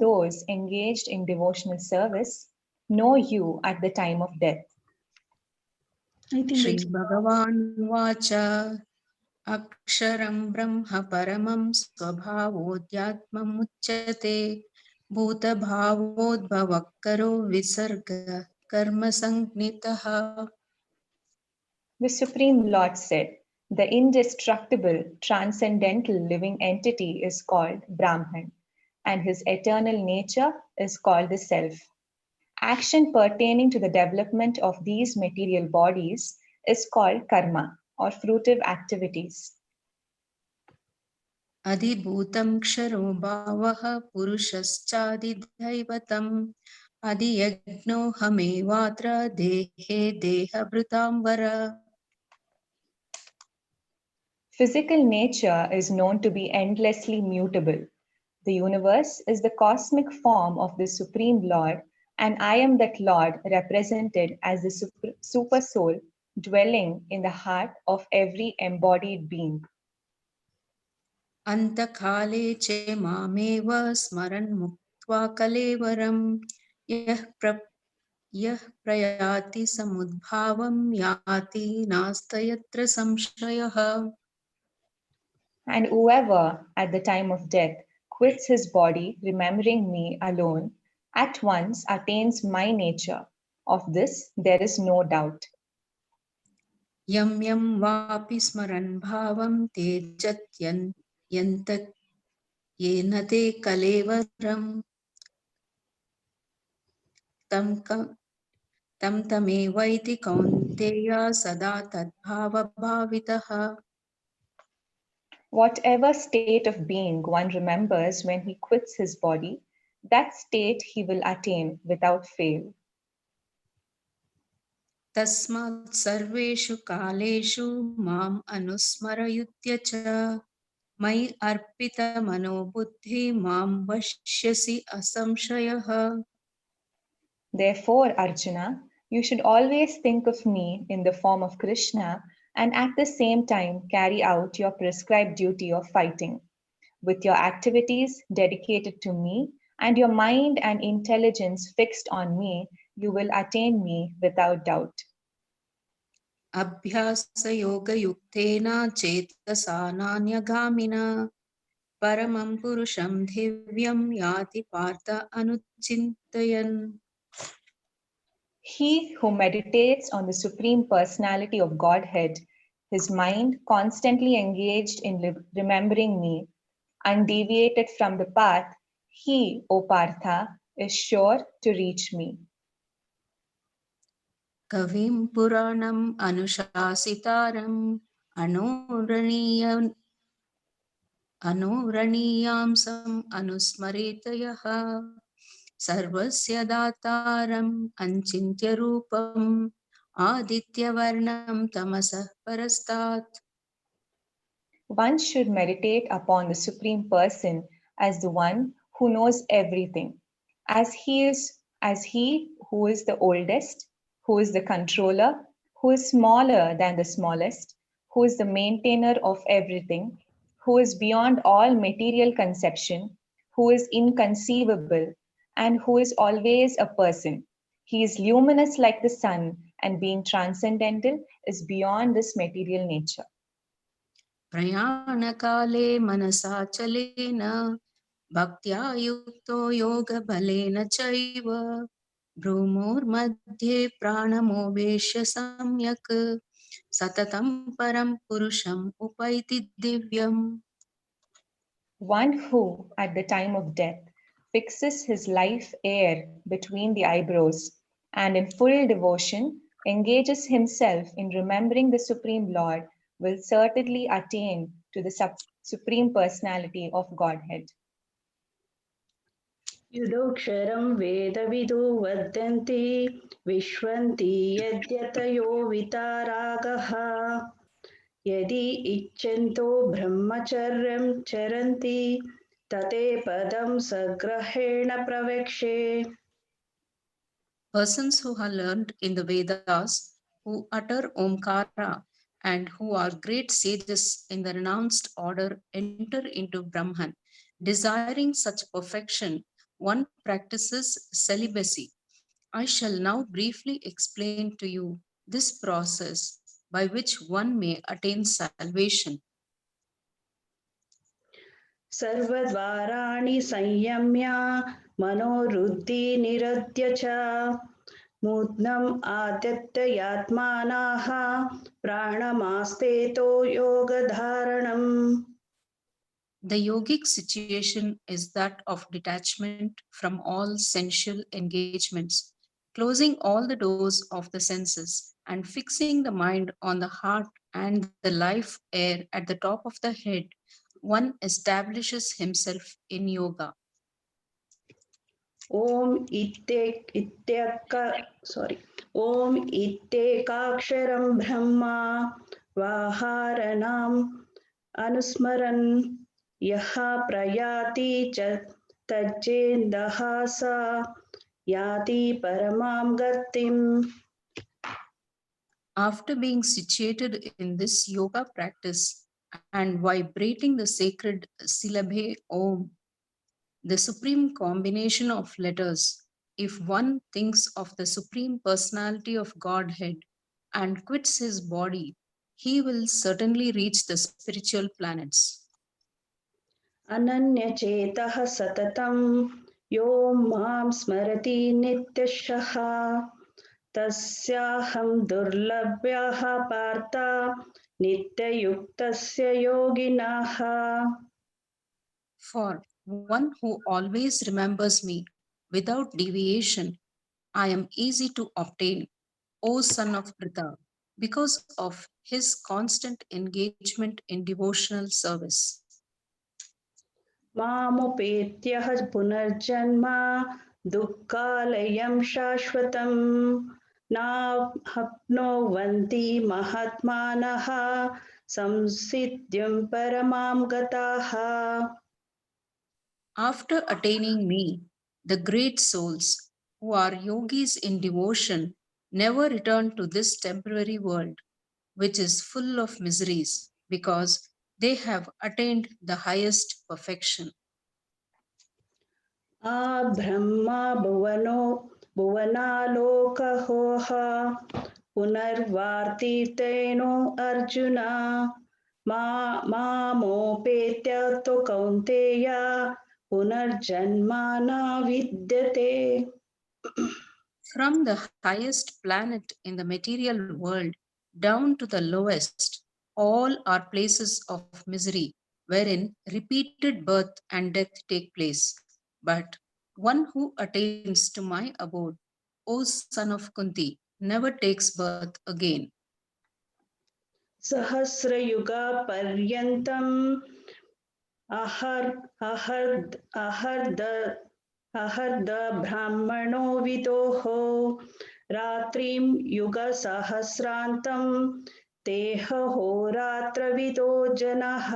those engaged in devotional service know you at the time of death. Shri Bhagavan Vacha Aksharam Brahma Paramam Swabhavodhyatmam Uchyate Bhuta Bhavodbhavakkaro Visarga Karma Sangnitaha. The Supreme Lord said, the indestructible, transcendental living entity is called Brahman, and his eternal nature is called the Self. Action pertaining to the development of these material bodies is called karma, or fruitive activities. Adhibhutam Ksharo Bhavaha Purushaschadidhaivatam Adhiyagno Hamevatra Dehe Dehabhritamvara. Physical nature is known to be endlessly mutable. The universe is the cosmic form of the Supreme Lord, and I am that Lord represented as the Super Soul dwelling in the heart of every embodied being. Antakale che mameva smaran muktva kalevaram yah prayati samudbhavam yati nastayatra samshayah. And whoever, at the time of death, quits his body, remembering me alone, at once attains my nature. Of this there is no doubt. Yam yam vapi smaran bhavam tejatyan yantak yenate kalevaram tam tamevaiti kaunteya sada tadbhava bhavitaha. Whatever state of being one remembers when he quits his body, that state he will attain without fail. Tasmat sarveshu kaleshu mam anusmarayutya cha mai arpita mano buddhi mam vashyasi asamshayah. Therefore, Arjuna, you should always think of me in the form of Krishna and at the same time carry out your prescribed duty of fighting. With your activities dedicated to me and your mind and intelligence fixed on me, you will attain me without doubt. Abhyasa yoga yuktena chetasa nanyaghamina paramam purusham divyam yati partha anuchintayan. He who meditates on the Supreme Personality of Godhead, his mind constantly engaged in remembering me, undeviated from the path, he, O Partha, is sure to reach me. Kavim Puranam Anushasitaram Anuraniyamsam Anusmaritayaha Sarvasya Dataram Anchintya Rupam Aditya Varnam Tamasah Parastat. One should meditate upon the Supreme Person as the one who knows everything, as he who is the oldest, who is the controller, who is smaller than the smallest, who is the maintainer of everything, who is beyond all material conception, who is inconceivable, and who is always a person. He is luminous like the sun, and being transcendental is beyond this material nature. Prayanakale Manasachalena Bhaktya Yukto Yoga Balena Chaiva Brumur Madhye Pranamovesha Samyak Satatam Param Purusham Upaiti Divyam. One who, at the time of death, fixes his life air between the eyebrows and in full devotion engages himself in remembering the Supreme Lord will certainly attain to the Supreme Personality of Godhead. Yudoksharam Vedavidu Vadanti Vishwanti Yadyatayo Vitaragaha Yadi Ichanto Brahmacharyam Charanti Tate Padam Sagrahena Pravekshe. Persons who are learned in the Vedas, who utter Omkara, and who are great sages in the renounced order enter into Brahman. Desiring such perfection, one practices celibacy. I shall now briefly explain to you this process by which one may attain salvation. सर्वद्वाराणि संयम्य मनोरुद्धि निरद्य च मूर्ध्नम् आदत्य यात्मानः प्राणमास्तेतो योगधारणम्. The yogic situation is that of detachment from all sensual engagements, closing all the doors of the senses and fixing the mind on the heart and the life air at the top of the head. One establishes himself in yoga. ॐ इत्येकाक्षरं ब्रह्मा वाहारणाम् अनुस्मरन् यः प्रयाति च तज्जेन्दः स याति परमां गतिम्. After being situated in this yoga practice and vibrating the sacred syllabi Om, the supreme combination of letters, if one thinks of the supreme personality of Godhead and quits his body, he will certainly reach the spiritual planets. अनन्यचेतः सततं यो मां स्मरति नित्यशः तस्याहं दुर्लभ्यः पार्थ नित्ययुक्तस्य योगिनः. For one who always remembers me without deviation, I am easy to obtain, O son of Pritha, because of his constant engagement in devotional service. मामुपेत्यः पुनर्जन्म दुःखालयं शाश्वतं नाप्नुवन्ति महात्मानः संसिद्धिं परमां गताः. After attaining me, the great souls who are yogis in devotion never return to this temporary world, which is full of miseries, because they have attained the highest perfection. Brahma भुवनालोकहोः पुनर्वार्तितेनो Arjun मामोपेत्य तु कौन्तेय पुनर्जन्म न विद्यते. From the highest planet in the material world down to the lowest, all are places of misery, wherein repeated birth and death take place. But one who attains to my abode, O son of Kunti, never takes birth again. सहस्रयुगा पर्यन्तम् अहर्द ब्राह्मणो विदोः रात्रिं युगसहस्रान्तं Teh होरात्रविदो जनः.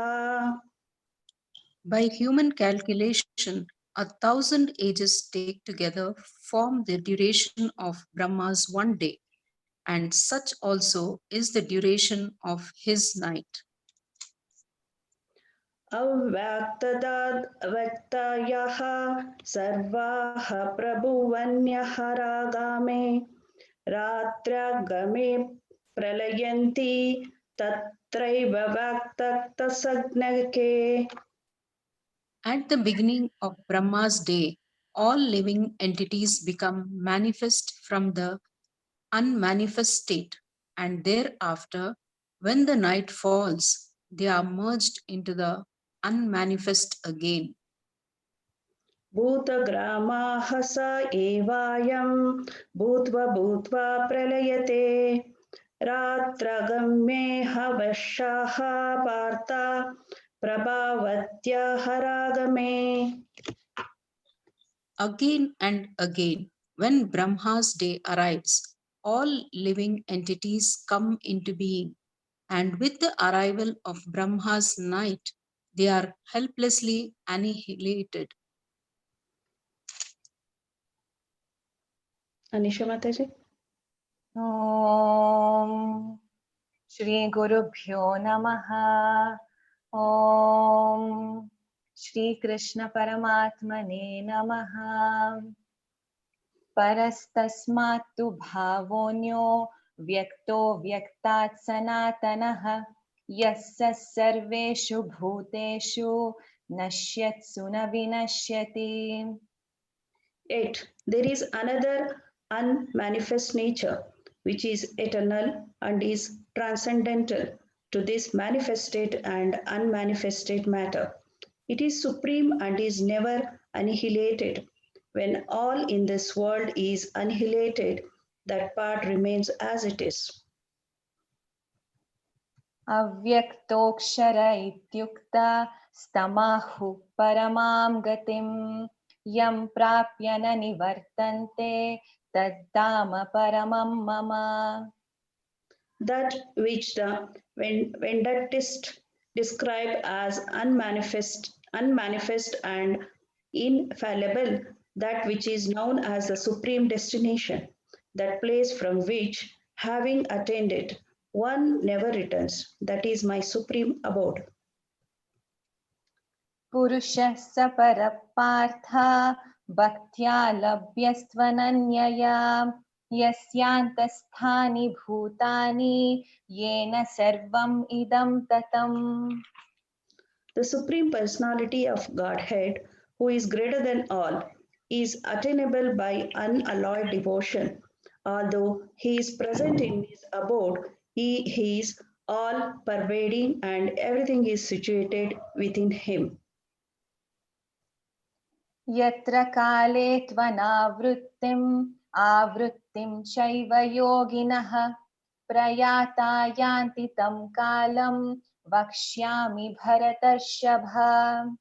By human calculation, 1,000 ages take together form the duration of Brahma's one day, and such also is the duration of his night. अव्यक्तयः सर्वाः प्रभुवन्यः रागामे रात्र्यागमे प्रलयन्ति तत्रैव व्यक्तसज्ञके. At the beginning of Brahma's day, all living entities become manifest from the unmanifest state, and thereafter, when the night falls, they are merged into the unmanifest again. भूतग्रामाः स एवायं भूत्वा भूत्वा प्रलयते रात्रगम्येह वशाः Partha प्रभावत्या हरागमे. Again and again, when Brahma's day arrives, all living entities come into being, and with the arrival of Brahma's night, they are helplessly annihilated. Anisha माताजी. Om Shri Guru Bhyo Namaha. Om Shri Krishna Paramatmane Namaha. Parastasmat tu bhavonyo vyakto vyaktat sanatanaha yassa sarveshu bhuteshu nashyatsu na vinashyati. 8. There is another unmanifest nature which is eternal and is transcendental to this manifested and unmanifested matter. It is supreme and is never annihilated. When all in this world is annihilated, that part remains as it is. Avyaktoksara ityukta stamahu paramam gatim yam prapya na nivartante taddama paramam mama. That which the Vedantist describe as unmanifest and infallible, that which is known as the supreme destination, that place from which, having attained it, one never returns. That is my supreme abode. Purusha saparappartha bhaktya labhyastvananyaya yasyantasthani bhutani yena sarvam idam tatam. The Supreme Personality of Godhead, who is greater than all, is attainable by unalloyed devotion. Although he is present in his abode, he is all pervading and everything is situated within him. Yatra kale tvanavrittim avrittim chaiva yoginaha prayata yanti tam kalam vakshyami bharatashabha.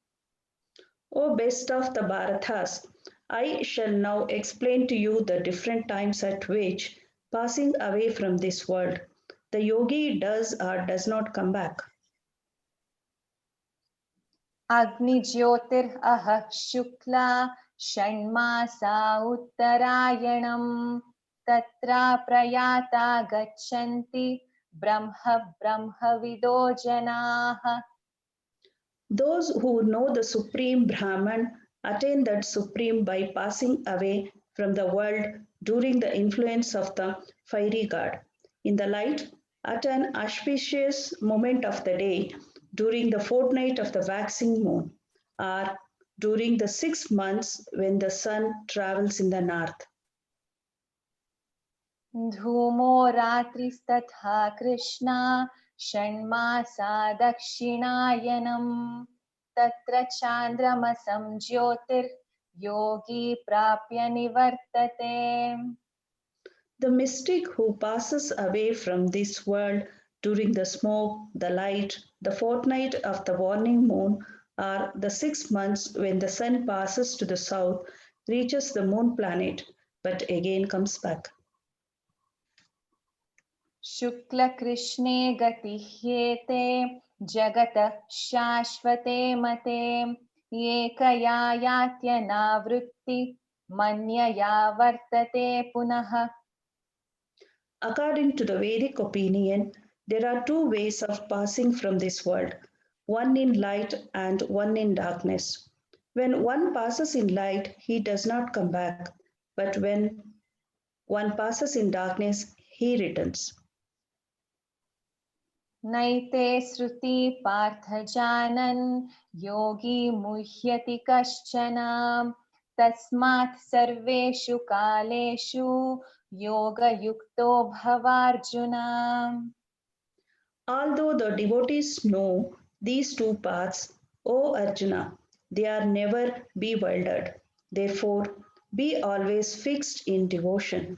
O best of the Bharatas, I shall now explain to you the different times at which, passing away from this world, the yogi does or does not come back. Agni Jyotir Aha Shukla Shanmasa Uttarayanam Tatra Prayata Gachanti Brahma Brahma Vido Janaha. Those who know the Supreme Brahman attain that Supreme by passing away from the world during the influence of the fiery god. In the light, at an auspicious moment of the day, during the fortnight of the waxing moon, or during the 6 months when the sun travels in the north. Dhumo Ratristatha Krishna Shanmasa Dakshinayanam Tatra Chandramasam Jyotir Yogi Prapya Nivartate. The mystic who passes away from this world during the smoke, the light, the fortnight of the waning moon, or the 6 months when the sun passes to the south, reaches the moon planet, but again comes back. Shukla Krishne Gatihyete Jagata Shashvate Mate Ekaya Yatya Navritti Manyaya Vartate Punaha. According to the Vedic opinion, there are two ways of passing from this world, one in light and one in darkness. When one passes in light, he does not come back, but when one passes in darkness, he returns. Naite Sruti Partha Janan Yogi Muhyati Kaschana Tasmat Sarveshu Kaleshu Yoga Yukto Bhavarjuna. Although the devotees know these two paths, O Arjuna, they are never bewildered. Therefore, be always fixed in devotion.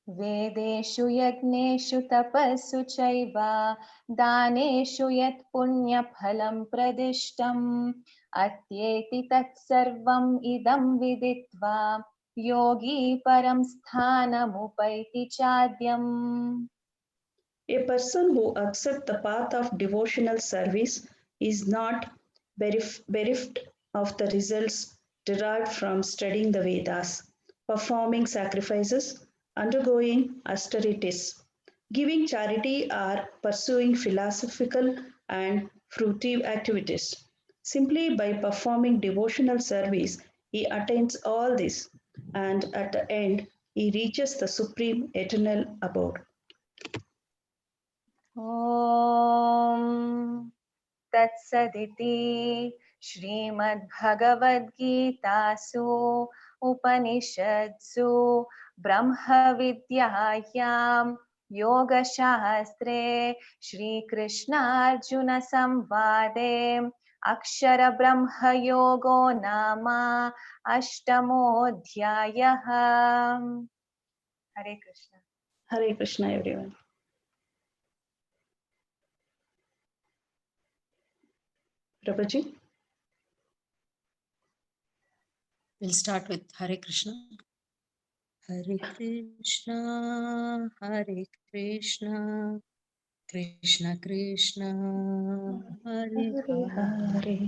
Vedeshu yagneshu tapassu chaiva daneshu yat punya phalam pradishtam atyeti tat sarvam idam viditva yogi param sthanamupaiti chadyam. A person who accepts the path of devotional service is not bereft of the results derived from studying the Vedas, performing sacrifices, undergoing austerities, giving charity, or pursuing philosophical and fruitive activities. Simply by performing devotional service, he attains all this, and at the end, he reaches the supreme eternal abode. Om Tatsaditi Srimad-Bhagavad-Gitasu Upanishadsu Brahma-Vidyayam Yoga-Shastre Shri Krishna-Arjuna Samvade Akshara Brahma Yogo Nama Ashtamodhyayaha. Hare Krishna. Hare Krishna, everyone. Prabhuji? We'll start with Hare Krishna. Hare Krishna, Hare Krishna, Krishna Krishna, Hare Hare Hare, Hare.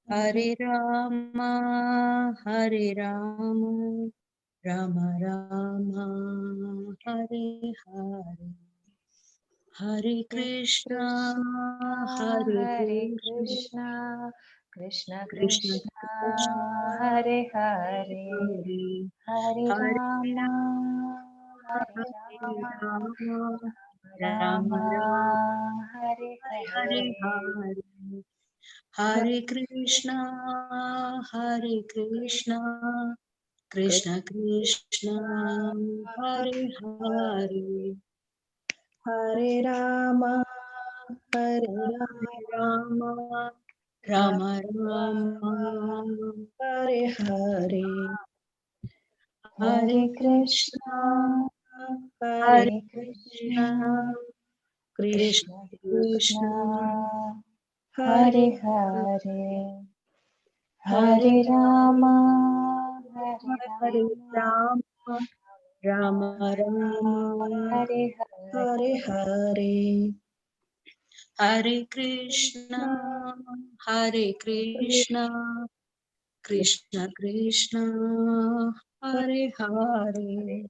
Hare Rama, Hare Rama, Rama Rama, Hare Hare, Hare Krishna, Hare Hare Krishna, Krishna Krishna Krishna, Krishna, Hare Hare, Hare Hare Hare Rama, Hare Hare Rama, Rama, Rama Rama, Rama, Hare Hare Hare, Hare, Hare Krishna, Hare Krishna, Krishna Krishna, Hare Hare, Hare Rama, Hare Hare Rama, Rama, Rama Rama, Hare Hare, Hare Hare Krishna, Krishna, Hare Hare Hare Krishna, Krishna, Krishna, Krishna Krishna Krishna, Krishna, Hare Hare Hare, Hare Hare Rama, Hare Hare Rama, Rama, Rama Rama, Hare Hare Hare, Hare, Hare Krishna, Hare Krishna, Krishna Krishna, Hare Hare,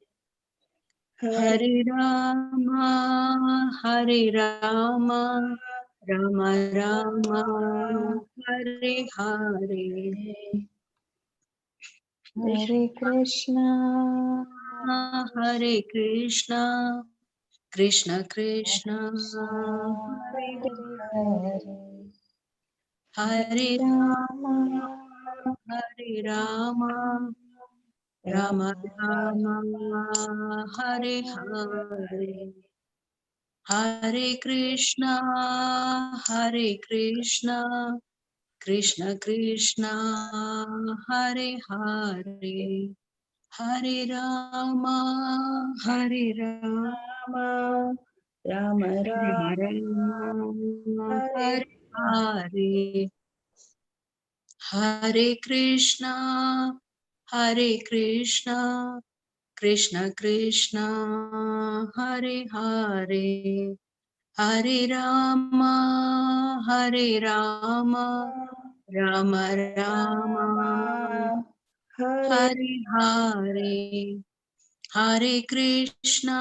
Hare Hare Rama, Hare Rama, Rama Rama, Hare Hare, Hare Krishna, Hare Krishna, Krishna Hare Krishna, Krishna, Hare Hare Hare, Hare, Hare Hare Rama, Rama, Hare Rama, Rama Rama Rama, Rama, Hare Hare Hare, Hare Krishna, Hare Krishna, Krishna Krishna, Hare Hare, Hare Rama, Hare Rama, Rama, Rama Rama, Rama Rama, Hare Hare Hare, Hare Krishna, Hare Krishna, Krishna Krishna, Hare Hare, Hare Rama, Hare Rama, Rama Rama, Rama, Hare Hare Hare, Hare Krishna,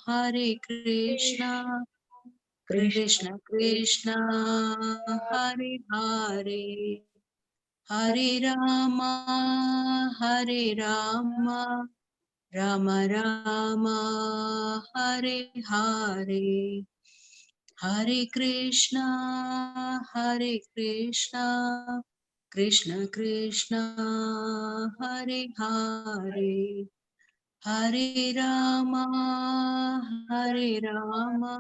Hare Krishna, Krishna, Krishna Krishna, Hare Hare, Hare Rama, Hare Rama, Rama Rama, Hare Hare, Hare Krishna, Hare Krishna, Krishna Krishna, Hare Hare, Hare Rama, Hare Rama,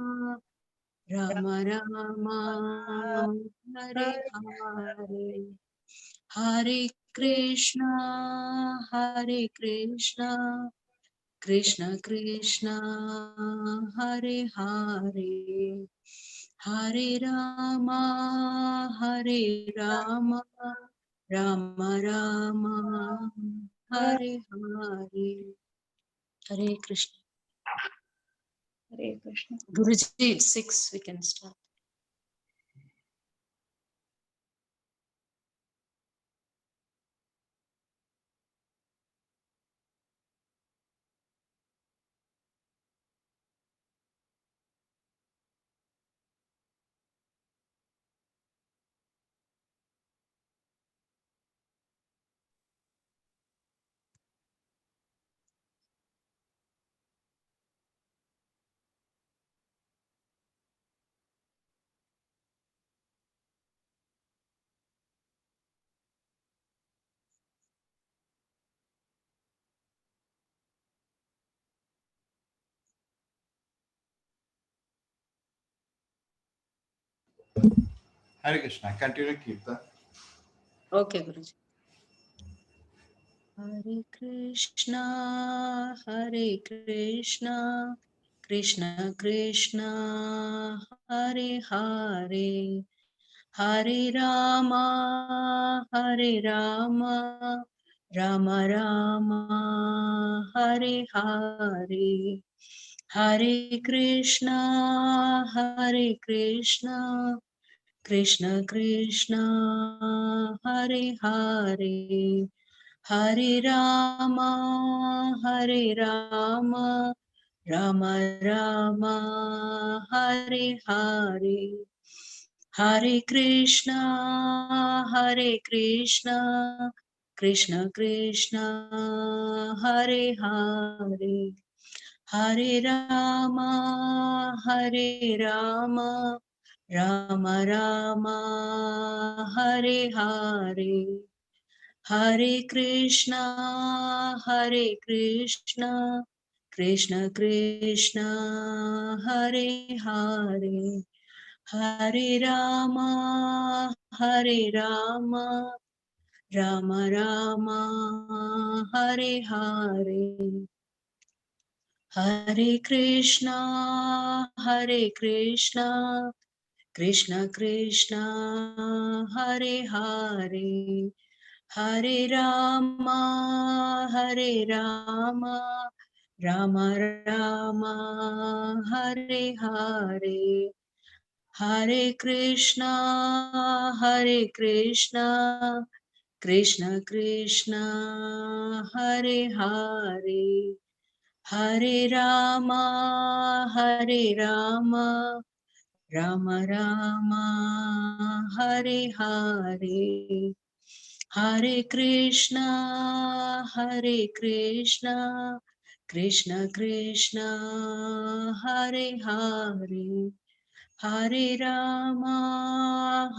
Rama Rama, Hare Hare Hare, Hare Krishna, Hare Krishna, Krishna Krishna, Hare Hare, Hare Rama, Hare Rama, Rama Rama, Hare Hare, Hare Krishna. Hare Krishna. Guruji, it's 6, we can start. Hare Krishna. Continue Kirtan. Okay, Guruji. Hare Krishna, Krishna Krishna, Hare Hare, Hare Rama, Rama Rama, Hare Hare, Hare Krishna, Krishna Krishna, Hare Hare, Hare Rama, Rama Rama, Hare Hare, Hare Krishna, Krishna Krishna, Hare Hare, Hare Rama, Rama Rama, Hare Hare, Hare Krishna, Krishna Krishna, Hare Hare, Hare Rama, Rama Rama, Hare Hare, Hare Krishna, Krishna Krishna, Hare Hare, Hare Rama, Rama Rama, Hare Hare, Hare Krishna, Krishna Krishna, Hare Hare, Hare Rama, Rama Rama, Hare Hare, Hare Krishna, Krishna Krishna, Hare Hare, Hare Rama,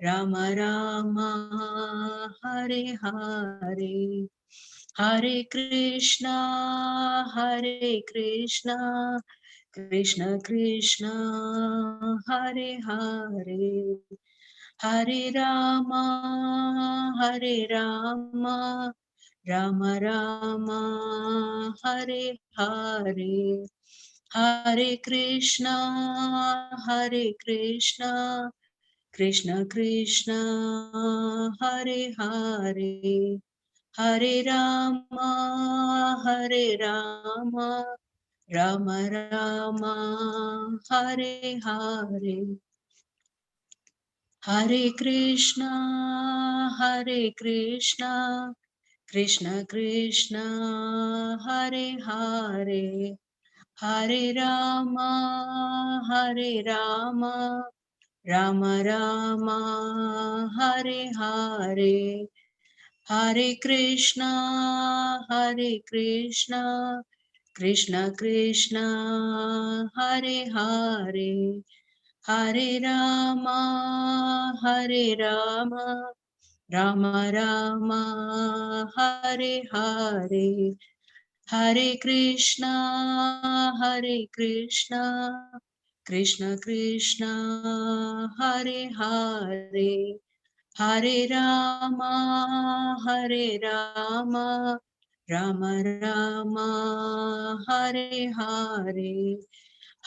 Rama Rama, Hare Hare, Hare Krishna, Krishna Krishna, Hare Hare, Hare Rama, Rama Rama, Hare Hare, Hare Krishna, Krishna Krishna, Hare Hare, Hare Rama, Rama Rama, Hare Hare, Hare Krishna, Krishna Krishna, Hare Hare, Hare Rama, Rama Rama, Hare Hare, Hare Krishna, Krishna Krishna, Hare Hare, Hare Rama, Rama Rama, Hare Hare, Hare Krishna, Krishna Krishna, Hare Hare, Hare Rama, Rama Rama, Hare Hare,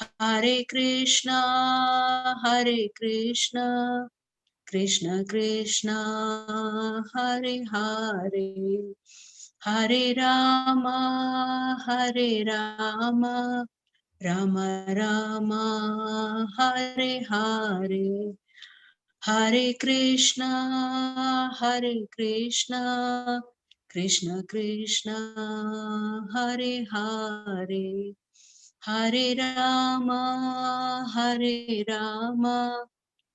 Hare Krishna, Krishna Krishna, Hare Hare, Hare Rama, Rama Rama, Hare Hare, Hare Krishna, Krishna Krishna, Hare Hare, Hare Rama,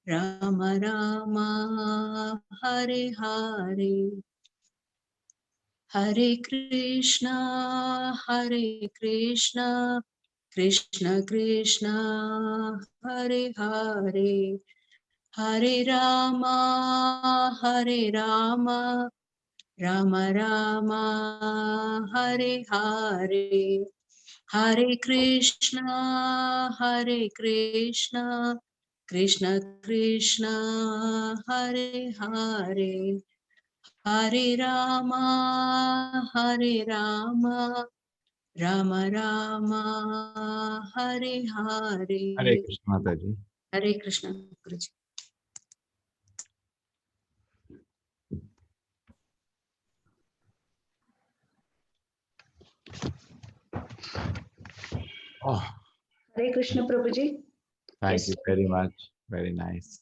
Rama Rama, Hare Hare, Hare Krishna, Krishna Krishna, Hare Hare, Hare Rama, Rama Rama, Hare Hare, Hare Krishna, Krishna Krishna, Hare Hare, Hare Rama, Rama Rama, Hare Hare Hare. Krishna Mataji. Hare Krishna, Guruji. Oh, Hare Krishna Prabhuji. thank you very Yesterday, much. Very nice.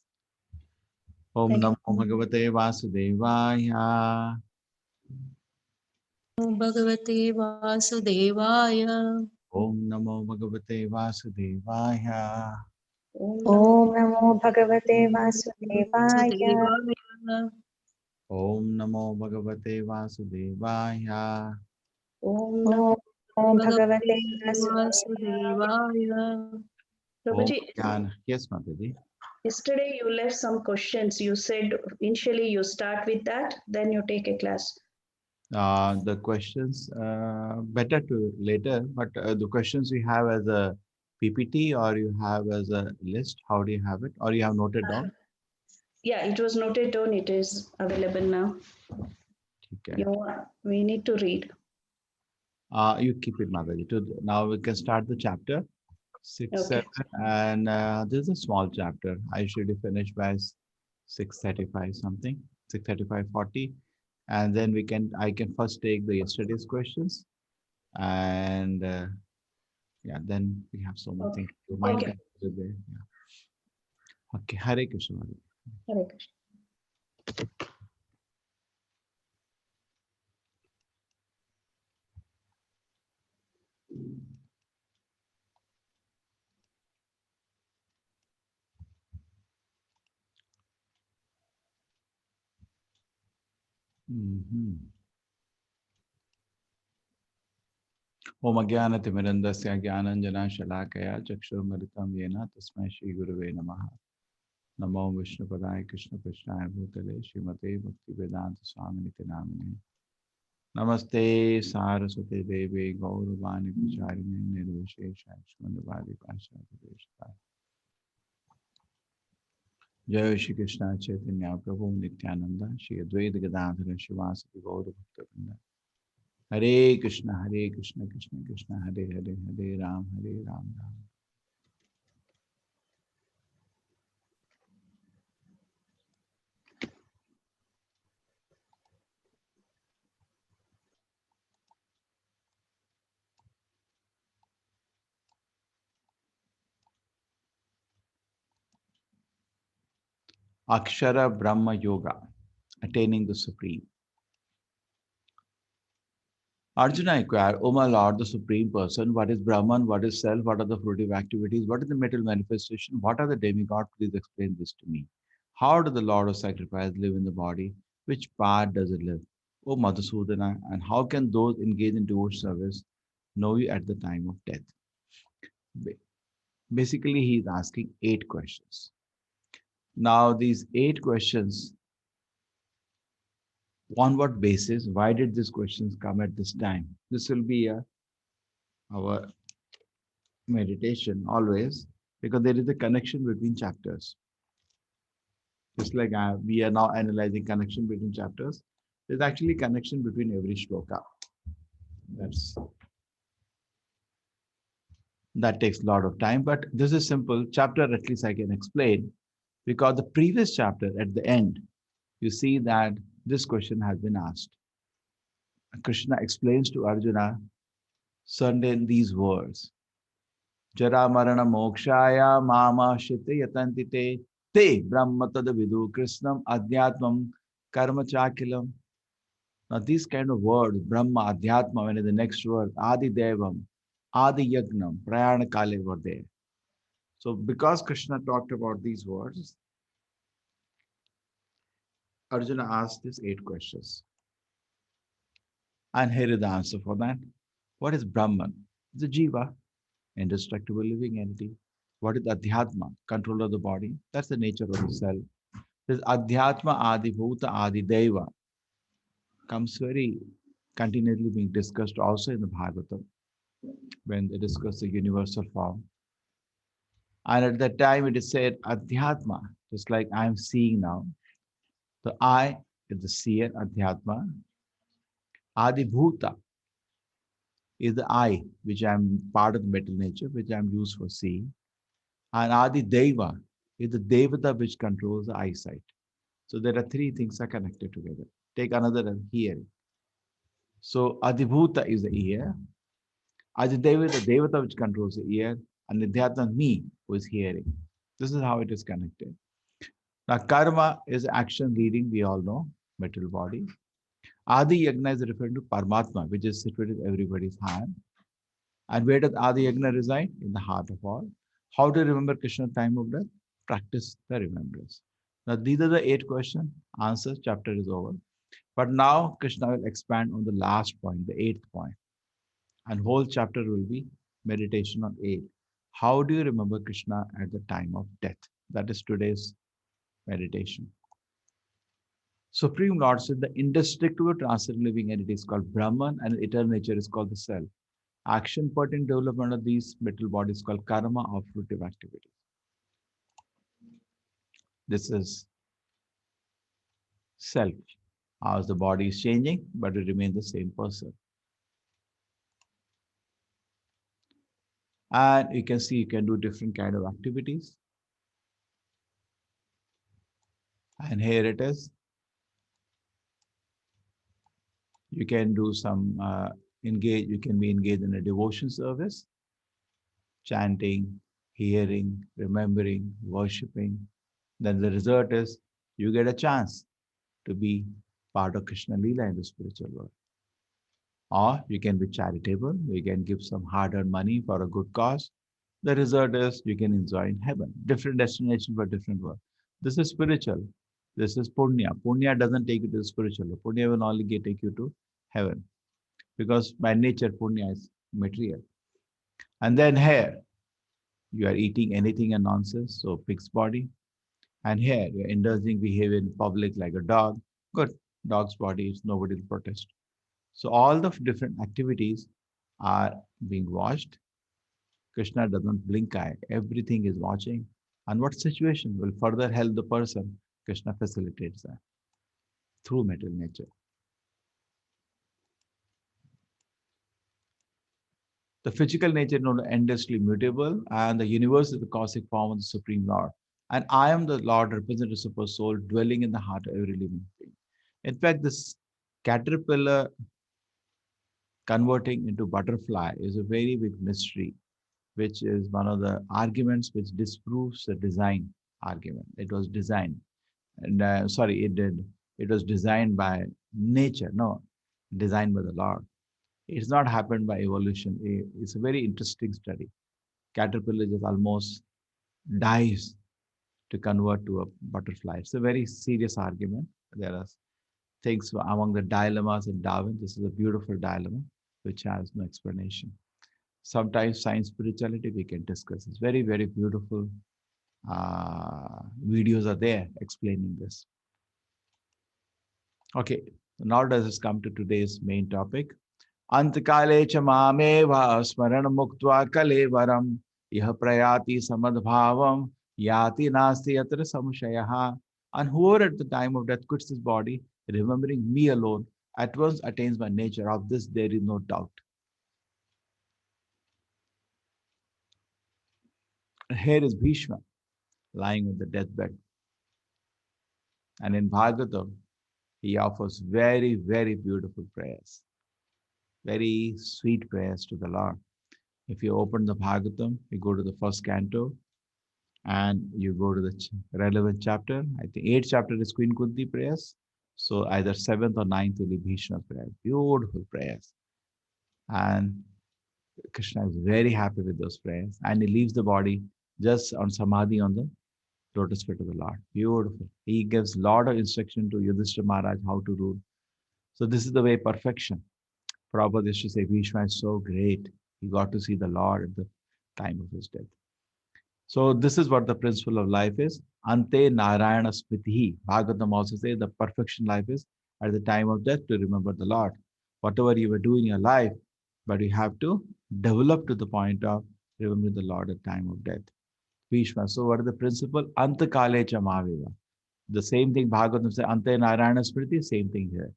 Om thank you. Namo Bhagavate Vasudevaya. Bhagavate Vasudevaya. Om Namo Bhagavate Vasudevaya. Om Namo Om Namo Bhagavate Vasudevaya. Vasudevaya. Om Namo Bhagavate Vasudevaya. Om Namo. Om Namo Bhagavate Bhagavate Vasudevaya. Vasudevaya. Om Prabhuji, Jnana. Yes, Mataji. yesterday you left some questions. You said initially you start with that, then you take a class. The questions, better to later, but the questions you have as a PPT or you have as a list, how do you have it? Or you have noted down? Yeah, it was noted down. It is available now. Okay. We need to read. You keep it, Mataji. Now we can start the chapter 6, Okay. 7, and this is a small chapter. I should finish by 6:35 something, 6:35, 40, and then I can first take the yesterday's questions, and yeah, then we have so much Okay. things. You might Okay. consider there. Yeah. Okay, Hare Krishna. Mataji. Hare Krishna. Om Ajnanatimirandasya Jnananjana Shalakaya Chakshurmritam Yena Tasmai Shri Gurave Namaha. Namo Vishnu Padaya Krishna Krishnaya Bhutale Srimate Bhakti Vedanta Swaminiti Namane. Namaste Saraswate Devi Gauravani Pacharine Nirvishesha Shmandavadi Pasha. Jai Shri Krishna Chaitanya Prabhu Nityananda Shri Advaita Gadadhara Shivasati Gaura Bhakta. Hare Krishna, Krishna Krishna, Hare Hare, Hare Ram, Ram. Akshara Brahma Yoga, attaining the Supreme. Arjuna inquired, O my Lord, the Supreme Person, what is Brahman, what is self, what are the fruitive activities, what is the material manifestation, what are the demigods? Please explain this to me. How does the Lord of Sacrifice live in the body? Which part does it live? O Madhusudana, and how can those engaged in devotional service know you at the time of death? Basically, he is asking 8 questions. Now, these 8 questions, on what basis? Why did these questions come at this time? This will be our meditation always, because there is a connection between chapters. Just like we are now analyzing connection between chapters, there's actually connection between every shloka. That takes a lot of time, but this is simple chapter, at least I can explain, because the previous chapter at the end, you see that this question has been asked. Krishna explains to Arjuna certain these words. Jara marana mokshaya mama shite yatantite te brahma tad vidu krishnam adhyatmam karma chakilam. Now these kind of words, Brahma, Adhyatma, when in the next word, Adi Devam, Adi Yagnam, Prayana Kale were there. So because Krishna talked about these words, Arjuna asked these 8 questions. And here is the answer for that. What is Brahman? It's a Jiva, indestructible living entity. What is Adhyatma? Control of the body. That's the nature of the self. This Adhyatma Adi Bhuta Adi Deva comes very continually being discussed also in the Bhagavatam. when they discuss the universal form. And at that time, it is said Adhyatma, just like I am seeing now. The I is the seer, Adhyatma. Adibhuta is the I, which I am part of the metal nature, which I am used for seeing. And Adi Deva is the Devata which controls the eyesight. So there are three things are connected together. Take another hearing. So Adibhuta is the ear, Adideva is the Devata which controls the ear, and Nidhyatma me who is hearing. This is how it is connected. Now karma is action leading, we all know, material body. Adi Yagna is referring to Paramatma, which is situated in everybody's hand. And where does Adi Yagna reside? In the heart of all. How to remember Krishna at time of death? Practice the remembrance. Now these are the 8 questions. Answers, chapter is over. But now Krishna will expand on the last point, the 8th point. And whole chapter will be meditation on 8. How do you remember Krishna at the time of death? That is today's meditation. Supreme Lord said the indestructible transcendent living entity is called Brahman and eternal nature is called the self. Action pertinent development of these material bodies called karma or fruitive activities. This is self. As the body is changing, but it remains the same person. And you can see you can do different kind of activities. And here it is. You can do some you can be engaged in a devotion service, chanting, hearing, remembering, worshipping. Then the result is you get a chance to be part of Krishna Leela in the spiritual world. Or you can be charitable, you can give some hard-earned money for a good cause. The result is you can enjoy in heaven. Different destination for different work. This is spiritual. This is punya. Punya doesn't take you to the spiritual. Punya will only take you to heaven. Because by nature, punya is material. And then here, you are eating anything and nonsense, so pig's body. And here, you're indulging behavior in public like a dog. Good. Dog's body is nobody will protest. So all the different activities are being watched. Krishna doesn't blink eye. Everything is watching. And what situation will further help the person? Krishna facilitates that through material nature. The physical nature is not endlessly mutable, and the universe is the cosmic form of the Supreme Lord. And I am the Lord, representative super soul, dwelling in the heart of every living being. In fact, this caterpillar converting into butterfly is a very big mystery, which is one of the arguments which disproves the design argument. It was designed, and it was designed by nature, no, designed by the Lord. It's not happened by evolution. It's a very interesting study. Caterpillar just almost dies to convert to a butterfly. It's a very serious argument. There are things among the dilemmas in Darwin. This is a beautiful dilemma which has no explanation. Sometimes science, spirituality, we can discuss. It's very, very beautiful. Videos are there explaining this. Okay, now does this come to today's main topic. Antakale cha mameva smaran muktva kalevaram yah prayati samadbhavam yati nasti yatra samshayaha. And whoever at the time of death quits this body, remembering me alone, at once attains my nature. Of this there is no doubt. Here is Bhishma lying on the deathbed. And in Bhagavatam, he offers very, very beautiful prayers. Very sweet prayers to the Lord. If you open the Bhagavatam, you go to the first canto and you go to the relevant chapter. I think 8th chapter is Queen Kunti prayers. So either 7th or 9th will be Bhishma prayers. Beautiful prayers. And Krishna is very happy with those prayers. And he leaves the body just on samadhi on the lotus feet of the Lord. Beautiful. He gives a lot of instruction to Yudhishthira Maharaj how to rule. So this is the way perfection. Prabhupada used to say, Bhishma is so great. He got to see the Lord at the time of his death. So this is what the principle of life is. Ante Narayana Smriti. Bhagavatam also says the perfection life is at the time of death to remember the Lord. Whatever you were doing in your life, but you have to develop to the point of remembering the Lord at time of death. Bhishma. So what is the principle? Antakale Chamaviva. The same thing Bhagavatam says, Ante Narayana Smriti, same thing here.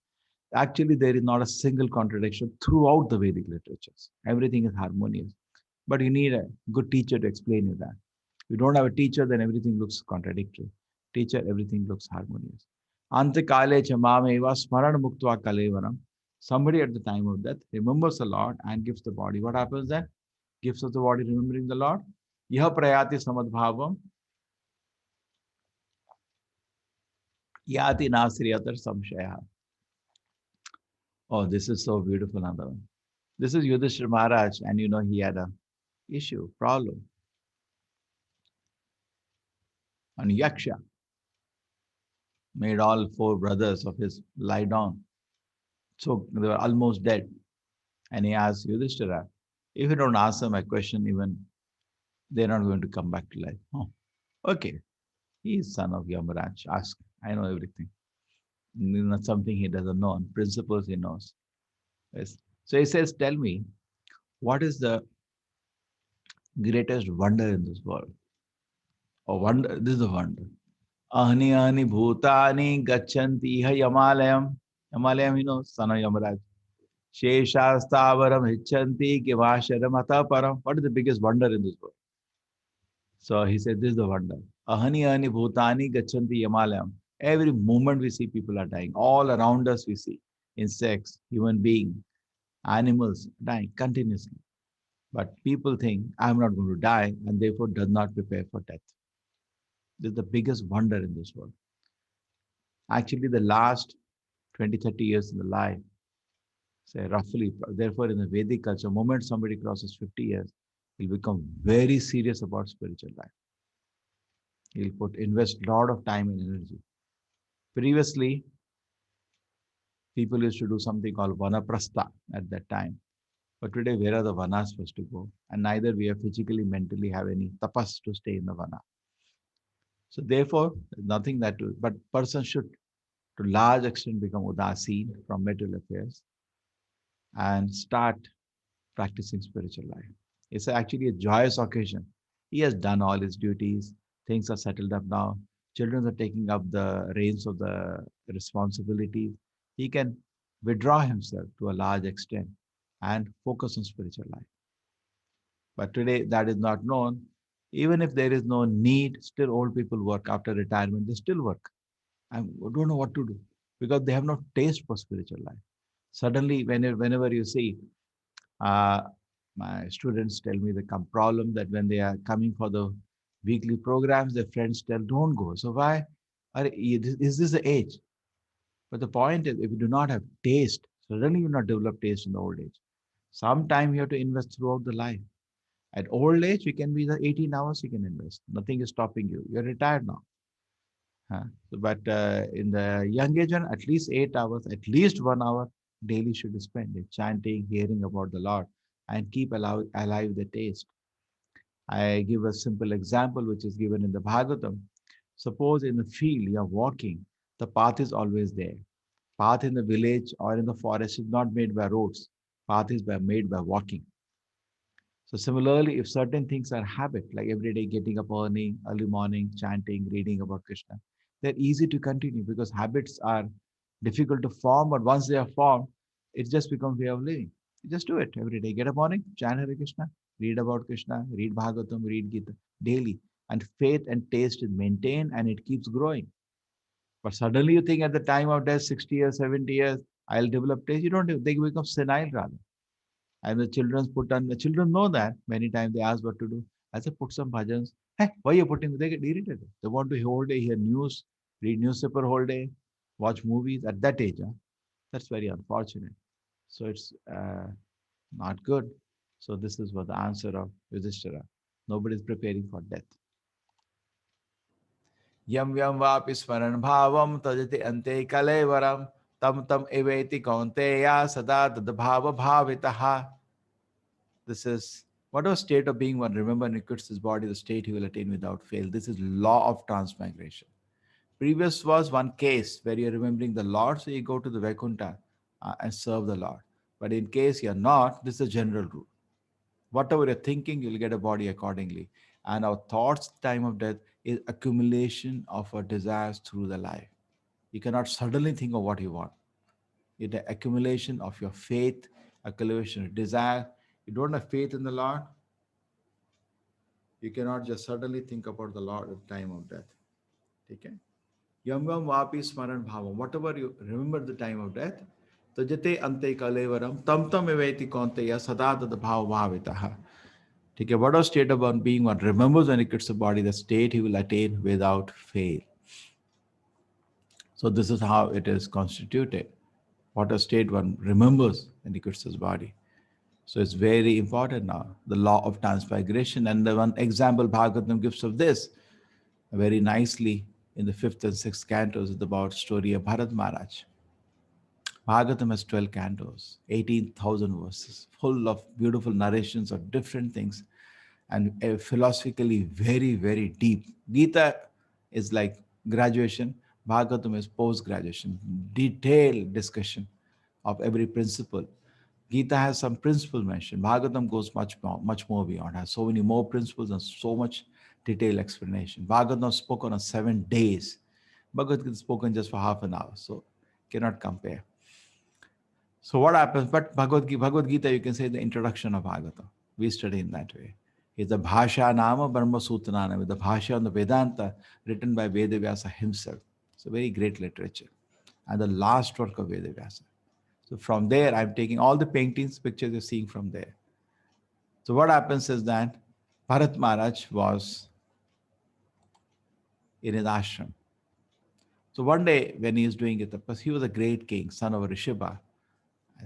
Actually, there is not a single contradiction throughout the Vedic literatures. Everything is harmonious. But you need a good teacher to explain you that. If you don't have a teacher, then everything looks contradictory. Teacher, everything looks harmonious. Antakale chamameva smaran muktva kalevaram. Somebody at the time of death remembers the Lord and gives the body. What happens then? Gives us the body remembering the Lord. Yaha prayati samadbhavam yati nasriyatar samshaya. Oh, this is so beautiful, Nanda. This is Yudhishthira Maharaj, and he had a issue, problem. And Yaksha made all four brothers of his lie down. So they were almost dead. And he asked Yudhishthira, if you don't answer my question, even they're not going to come back to life. Oh, okay. He is son of Yamaraj. Ask. I know everything. Not something he doesn't know. On principles he knows. Yes. So he says, tell me, what is the greatest wonder in this world? Or wonder, this is a wonder. Ahni ahni bhutani gacchanti iha yamalayam. Yamalayam, son of Yamaraj. Sheshastavaram hichanti kivasharam ataparam. What is the biggest wonder in this world? So he said, this is the wonder. Ahani ahani bhutani gacchanti yamalayam. Every moment we see people are dying. All around us we see insects, human beings, animals dying continuously. But people think, I'm not going to die, and therefore does not prepare for death. This is the biggest wonder in this world. Actually, the last 20, 30 years in the life, say roughly, therefore in the Vedic culture, the moment somebody crosses 50 years, he'll become very serious about spiritual life. He'll invest a lot of time and energy. Previously, people used to do something called vanaprastha at that time. But today, where are the vanas supposed to go? And neither we have physically, mentally have any tapas to stay in the vana. So therefore, nothing that to, but person should to large extent become udasin from material affairs and start practicing spiritual life. It's actually a joyous occasion. He has done all his duties. Things are settled up now. Children are taking up the reins of the responsibilities. He can withdraw himself to a large extent and focus on spiritual life. But today that is not known. Even if there is no need, still old people work after retirement. They still work. I don't know what to do because they have no taste for spiritual life. Suddenly, whenever you see, my students tell me the problem that when they are coming for the weekly programs, their friends tell, don't go. So why? Is this the age? But the point is, if you do not have taste, suddenly you not develop taste in the old age. Sometime you have to invest throughout the life. At old age, you can be the 18 hours you can invest. Nothing is stopping you. You're retired now. But in the young age, at least 8 hours, at least 1 hour daily should be spent in chanting, hearing about the Lord, and keep alive the taste. I give a simple example which is given in the Bhagavatam. Suppose in the field you are walking, the path is always there. Path in the village or in the forest is not made by roads. Path is made by walking. So similarly, if certain things are habit, like every day getting up early morning, chanting, reading about Krishna, they're easy to continue because habits are difficult to form, but once they are formed, it just becomes way of living. You just do it every day. Get up morning, chant Hare Krishna, read about Krishna, read Bhagavatam, read Gita daily. And faith and taste is maintained and it keeps growing. But suddenly you think at the time of death, 60 years, 70 years, I'll develop taste. You don't do, they become senile rather. And the children know that many times they ask what to do. I say, put some bhajans. Hey, why are you putting? They get irritated. They want to whole day hear news, read newspaper whole day, watch movies at that age. That's very unfortunate. So it's not good. So this is what the answer of Yudhishthira. Nobody is preparing for death. Yam yam vapi smaran bhavam tajati ante kalevaram tam tam eveti kaunteya sada dadbhava bhavitaha. This is whatever state of being one, remember, when he quits his body, the state he will attain without fail. This is law of transmigration. Previous was one case where you're remembering the Lord, so you go to the Vaikuntha and serve the Lord. But in case you're not, this is a general rule. Whatever you're thinking, you'll get a body accordingly. And our thoughts, time of death, is accumulation of our desires through the life. You cannot suddenly think of what you want. It's the accumulation of your faith, accumulation of desire. You don't have faith in the Lord, you cannot just suddenly think about the Lord at the time of death. Okay? Yam yam vapi smaran bhavam. Whatever you remember the time of death, tajate ante kalevaram tam tam eveti konteya sada tada bhava bhavitaha. Okay, what a state of one being one remembers when he quits the body, the state he will attain without fail. So this is how it is constituted. What a state one remembers when he quits his body. So it's very important now, the law of transmigration. And the one example Bhagavatam gives of this very nicely in the 5th and 6th cantos is about story of Bharat Maharaj. Bhagavatam has 12 cantos, 18,000 verses, full of beautiful narrations of different things and philosophically very, very deep. Gita is like graduation, Bhagavatam is post-graduation, detailed discussion of every principle. Gita has some principles mentioned. Bhagavatam goes much more beyond, has so many more principles and so much detailed explanation. Bhagavatam spoken on 7 days. Bhagavad Gita is spoken just for half an hour, so cannot compare. So what happens? But Bhagavad Gita, you can say the introduction of Bhagavatam. We study in that way. It's the Bhasha Nama Brahma Sutranama, with the Bhasha on the Vedanta written by Vedavyasa himself. It's a very great literature. And the last work of Vedavyasa. So from there, I'm taking all the paintings, pictures you're seeing from there. So what happens is that Bharat Maharaj was in his ashram. So one day when he is doing it, because he was a great king, son of Rishabha.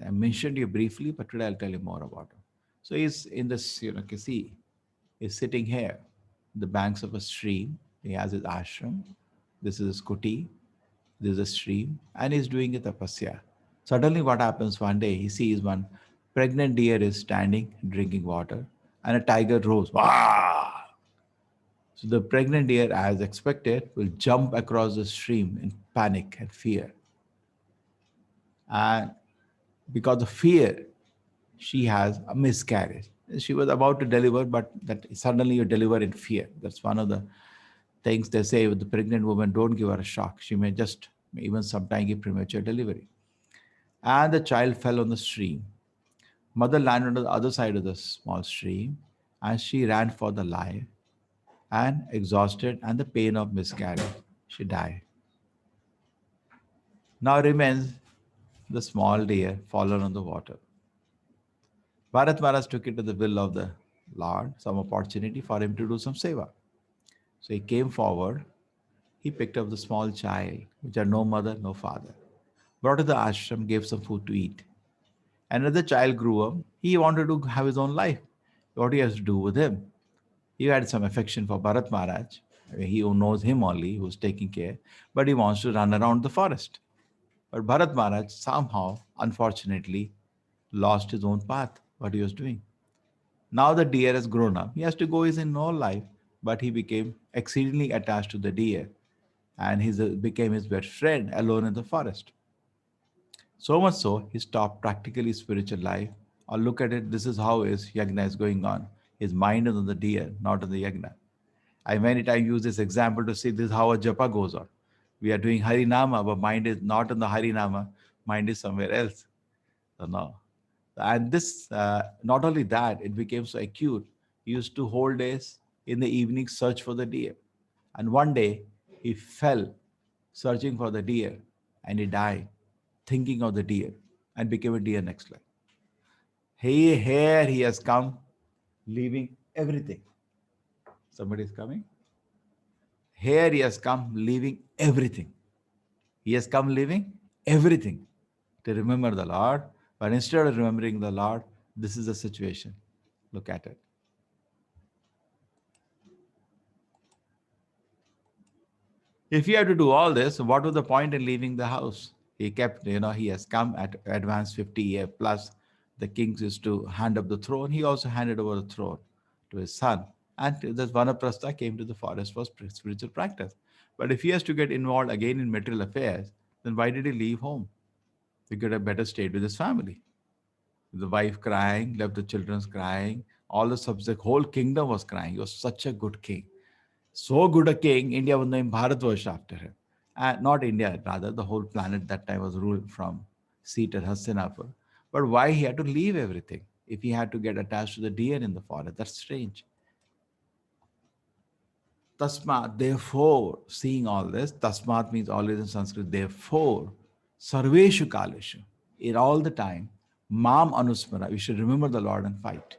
I mentioned you briefly, but today I'll tell you more about him. So he's in this, you can see, he's sitting here, the banks of a stream. He has his ashram. This is his kuti. This is a stream. And he's doing a tapasya. Suddenly what happens one day, he sees one pregnant deer is standing, drinking water, and a tiger roars. Wah! So the pregnant deer, as expected, will jump across the stream in panic and fear. And because of fear, she has a miscarriage. She was about to deliver, but that suddenly you deliver in fear. That's one of the things they say with the pregnant woman, don't give her a shock. She may just even sometimes give premature delivery. And the child fell on the stream. Mother landed on the other side of the small stream and she ran for the life and exhausted and the pain of miscarriage, she died. Now remains the small deer fallen on the water. Bharat Maharaj took it to the will of the Lord, some opportunity for him to do some seva. So he came forward, he picked up the small child, which had no mother, no father, brought to the ashram, gave some food to eat. And as the child grew up, he wanted to have his own life. What he has to do with him? He had some affection for Bharat Maharaj. He who knows him only, who's taking care, but he wants to run around the forest. But Bharat Maharaj somehow, unfortunately, lost his own path, what he was doing. Now the deer has grown up. He has to go his own life, but he became exceedingly attached to the deer and he became his best friend alone in the forest. So much so, he stopped practically spiritual life. Or look at it, this is how his yagna is going on. His mind is on the deer, not on the yagna. I many times use this example to say this is how a japa goes on. We are doing Harinama, but mind is not on the Harinama, mind is somewhere else. So no. And this, not only that, it became so acute. He used to whole days in the evening search for the deer. And one day he fell searching for the deer and he died thinking of the deer and became a deer next life. Here he has come leaving everything. Somebody is coming. Here he has come leaving everything. He has come leaving everything to remember the Lord. But instead of remembering the Lord, this is the situation. Look at it. If you have to do all this, what was the point in leaving the house? He kept, he has come at advanced 50 years plus. The kings used to hand up the throne. He also handed over the throne to his son. And this Vanaprastha came to the forest for spiritual practice. But if he has to get involved again in material affairs, then why did he leave home? He could have better stayed with his family. The wife crying, left the children crying, All the subject, whole kingdom was crying. He was such a good king. So good a king, India was named Bharatvarsha after him. And not India, rather, the whole planet that time was ruled from seat at Hastinapur. But why he had to leave everything if he had to get attached to the deer in the forest? That's strange. Tasmat, therefore, seeing all this, Tasmat means always in Sanskrit, therefore, Sarveshu Kaleshu, in all the time, Mam Anusmara, we should remember the Lord and fight.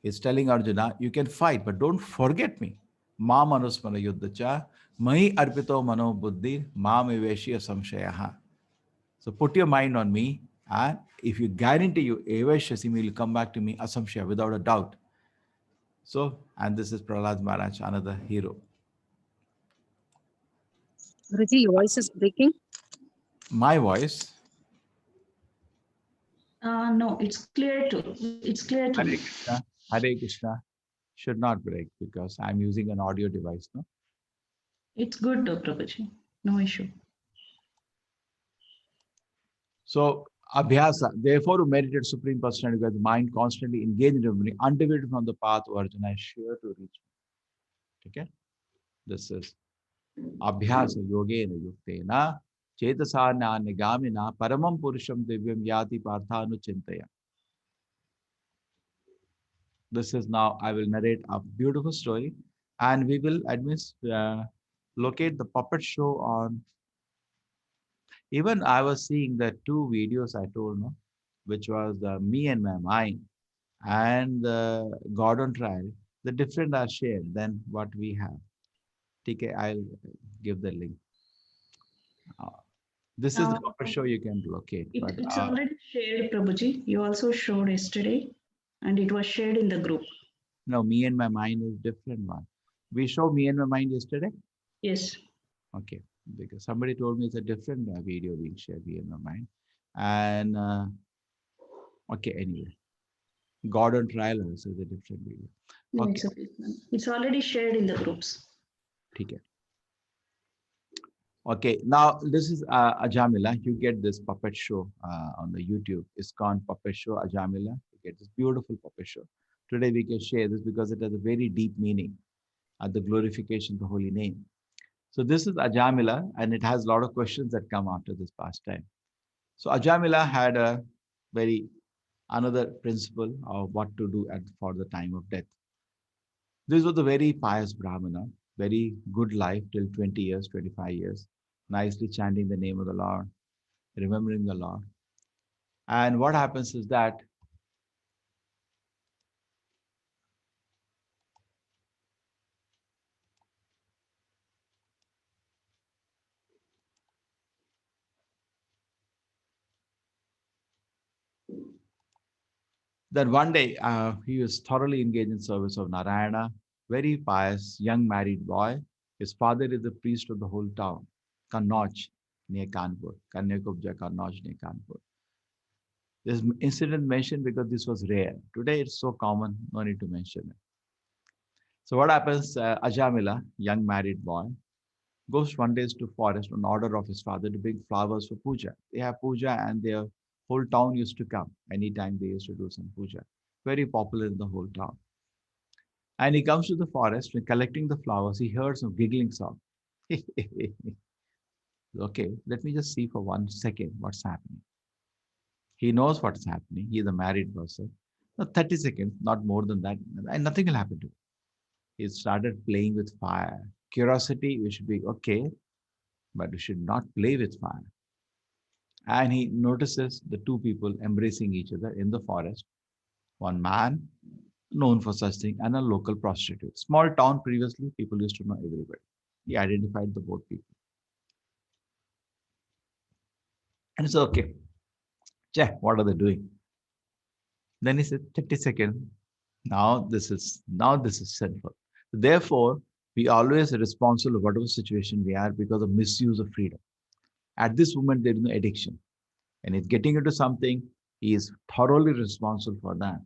He's telling Arjuna, you can fight, but don't forget me. Mam Anusmara Yuddhacha, Mahi Arpito Mano Buddhi, Mam Eveshya Samshayaha. So put your mind on me, and if you guarantee you, Eveshya will come back to me, Asamshaya, without a doubt. So, and this is Prahlad Maharaj, another hero. Guruji, your voice is breaking. My voice. No, it's clear to Hare me. Krishna. Hare Krishna should not break because I'm using an audio device. No. It's good, Prabhuji. No issue. So Abhyasa, therefore, who meditate Supreme Personality with the mind constantly engaged in remembering, undeviated from the path of Arjuna is sure to reach. Okay. This is Abhyasa Yogena Yuktena Chetasa Nigamina Paramam Purusham Divyam Yati Parthanu Chintaya. This is now, I will narrate a beautiful story and we will locate the puppet show on. Even I was seeing the two videos I told, no, which was Me and My Mind and the God on Trial. The different are shared than what we have. Okay, I'll give the link. Uh, this is the puppet show you can locate. But It's already shared, Prabhuji. You also showed yesterday, and it was shared in the group. no, Me and My Mind is different one. We showed Me and My Mind yesterday. Yes. Okay, because somebody told me it's a different video being shared Me and My Mind, and okay, anyway. God on Trial also is a different video. No, Okay. it's already shared in the groups. Okay. Okay, now this is Ajamila. You get this puppet show on the YouTube. ISKCON puppet show, Ajamila. You get this beautiful puppet show. Today we can share this because it has a very deep meaning at the glorification of the holy name. So this is Ajamila, and it has a lot of questions that come after this pastime. So Ajamila had a very another principle of what to do for the time of death. This was a very pious Brahmana, very good life till 20 years, 25 years, nicely chanting the name of the Lord, remembering the Lord. And what happens is that one day he was thoroughly engaged in service of Narayana, very pious young married boy. His father is the priest of the whole town, Kannauj near Kanpur, Kanyakubja Kannauj near Kanpur. This incident mentioned because this was rare. Today it's so common, no need to mention it. So what happens, Ajamila, young married boy, goes one day to forest on order of his father to bring flowers for puja. They have puja and their whole town used to come. Anytime they used to do some puja. Very popular in the whole town. And he comes to the forest, when collecting the flowers, he heard some giggling sound. Okay, let me just see for 1 second what's happening. He knows what's happening. He's a married person. Now, 30 seconds, not more than that, and nothing will happen to him. He started playing with fire. Curiosity, we should be okay, but we should not play with fire. And he notices the two people embracing each other in the forest. One man known for such thing and a local prostitute. Small town previously, people used to know everybody. He identified the both people. And he said, okay, check, what are they doing? Then he said, 30 seconds. Now this is sinful. Therefore, we always are responsible for whatever situation we are because of misuse of freedom. At this moment, there is no addiction. And it's getting into something, he is thoroughly responsible for that.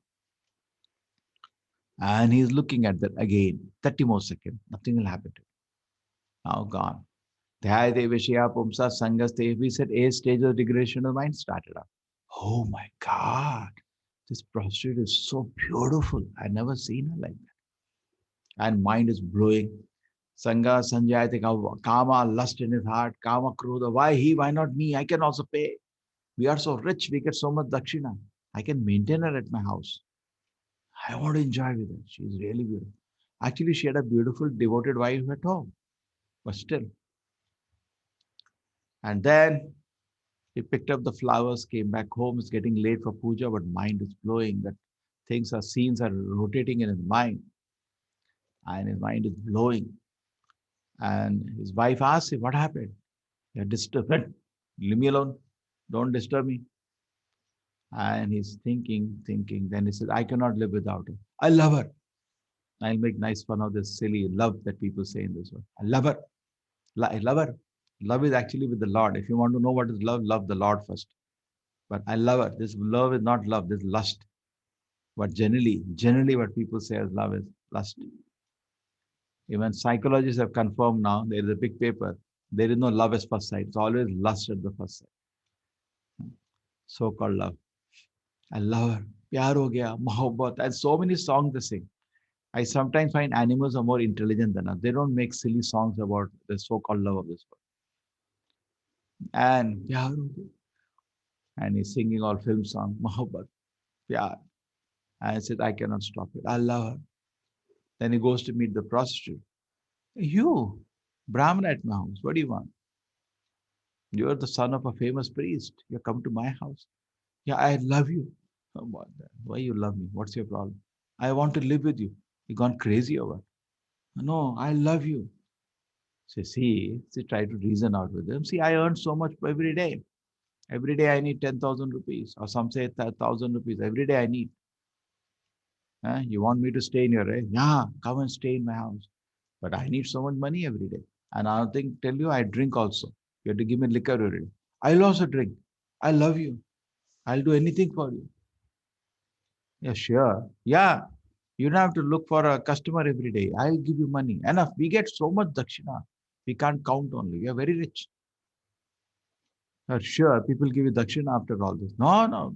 And he's looking at that again, 30 more seconds, nothing will happen to him. Now gone. Dhyayate Vishya Pumsa Sangaste, we said a stage of degradation of mind started up. Oh my God. This prostitute is so beautiful. I never seen her like that. And mind is blowing. Sangha, Sanjayate, Kama, lust in his heart, Kama, Krodha. Why he? Why not me? I can also pay. We are so rich, we get so much dakshina. I can maintain her at my house. I want to enjoy with her. She is really beautiful. Actually, she had a beautiful, devoted wife at home, but still. And then he picked up the flowers, came back home. It's getting late for puja, but mind is blowing. That scenes are rotating in his mind, and his mind is blowing. And his wife asks him, "What happened? You're disturbed. Leave me alone. Don't disturb me." And he's thinking. Then he says, "I cannot live without her. I love her." I'll make nice fun of this silly love that people say in this world. I love her. I love her. Love is actually with the Lord. If you want to know what is love, love the Lord first. But I love her. This love is not love, this is lust. But generally what people say as love is lust. Even psychologists have confirmed now, there is a big paper. There is no love at first sight. It's always lust at the first sight. So-called love. I love her. Pyar ho gaya, mohabbat. And so many songs they sing. I sometimes find animals are more intelligent than us. They don't make silly songs about the so-called love of this world. And pyar ho gaya. And he's singing all film songs, mohabbat, pyar. And I said, I cannot stop it. I love her. Then he goes to meet the prostitute. You, Brahman at my house, what do you want? You are the son of a famous priest. You come to my house. Yeah, I love you. Oh, why you love me? What's your problem? I want to live with you. You gone crazy or what? No, I love you. Say, see, try to reason out with them. See, I earn so much every day. Every day I need 10,000 rupees, or some say 1,000 rupees. Every day I need. You want me to stay in your house? Yeah, come and stay in my house. But I need so much money every day. And I'll tell you, I drink also. You have to give me liquor every day. I'll also drink. I love you. I'll do anything for you. Yeah, sure. Yeah. You don't have to look for a customer every day. I'll give you money. Enough. We get so much dakshina. We can't count only. We are very rich. Sure, people give you dakshina after all this. No, no.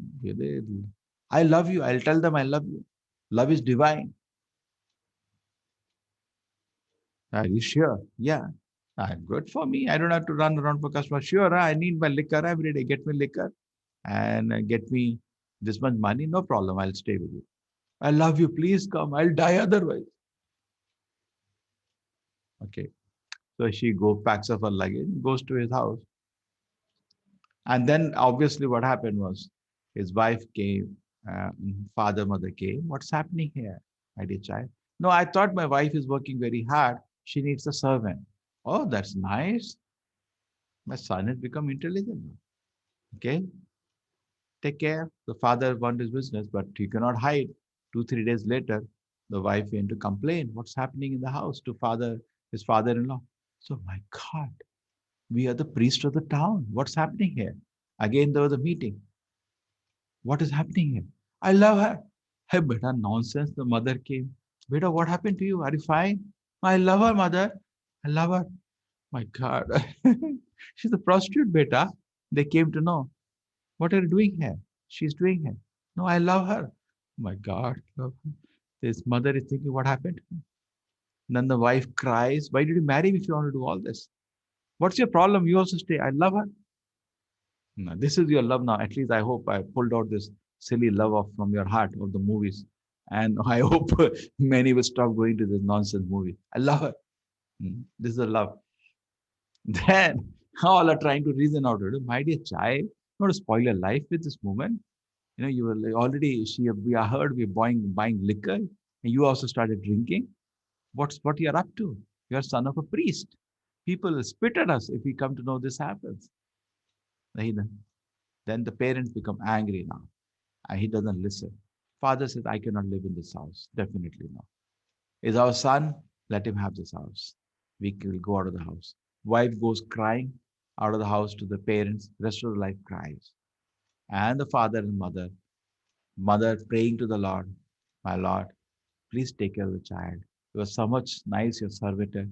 I love you. I'll tell them I love you. Love is divine. Are you sure? Yeah. Good for me. I don't have to run around for customers. Sure, I need my liquor every day. Get me liquor and get me this much money. No problem. I'll stay with you. I love you. Please come. I'll die otherwise. Okay. So she packs up her luggage, goes to his house. And then obviously what happened was his wife came, father, mother came. What's happening here, my dear child? No, I thought my wife is working very hard. She needs a servant. Oh, that's nice. My son has become intelligent now. Okay, take care. The father wants his business, but he cannot hide. 2, 3 days later, the wife went to complain. What's happening in the house to his father-in-law? So, my God, we are the priest of the town. What's happening here? Again, there was a meeting. What is happening here? I love her. Hey, beta, nonsense. The mother came. Beta, what happened to you? Are you fine? I love her, mother. I love her. My God. She's a prostitute, beta. They came to know. What are you doing here? She's doing here. No, I love her. My God. Love her. This mother is thinking, what happened? Then the wife cries, why did you marry me if you want to do all this? What's your problem? You also stay. I love her. No, this is your love now. At least I hope I pulled out this silly love from your heart of the movies. And I hope many will stop going to this nonsense movie. I love her. This is a love. Then all are trying to reason out of it. My dear child, not to spoil your life with this woman. You know, you were already, we are heard, we're buying liquor, and you also started drinking. What you're up to? You're son of a priest. People will spit at us if we come to know this happens. Then the parents become angry now. And he doesn't listen. Father says, I cannot live in this house. Definitely not. Is our son? Let him have this house. We will go out of the house. Wife goes crying out of the house to the parents. Rest of the life cries. And the father and mother praying to the Lord, my Lord, please take care of the child. You are so much nice, your servitor.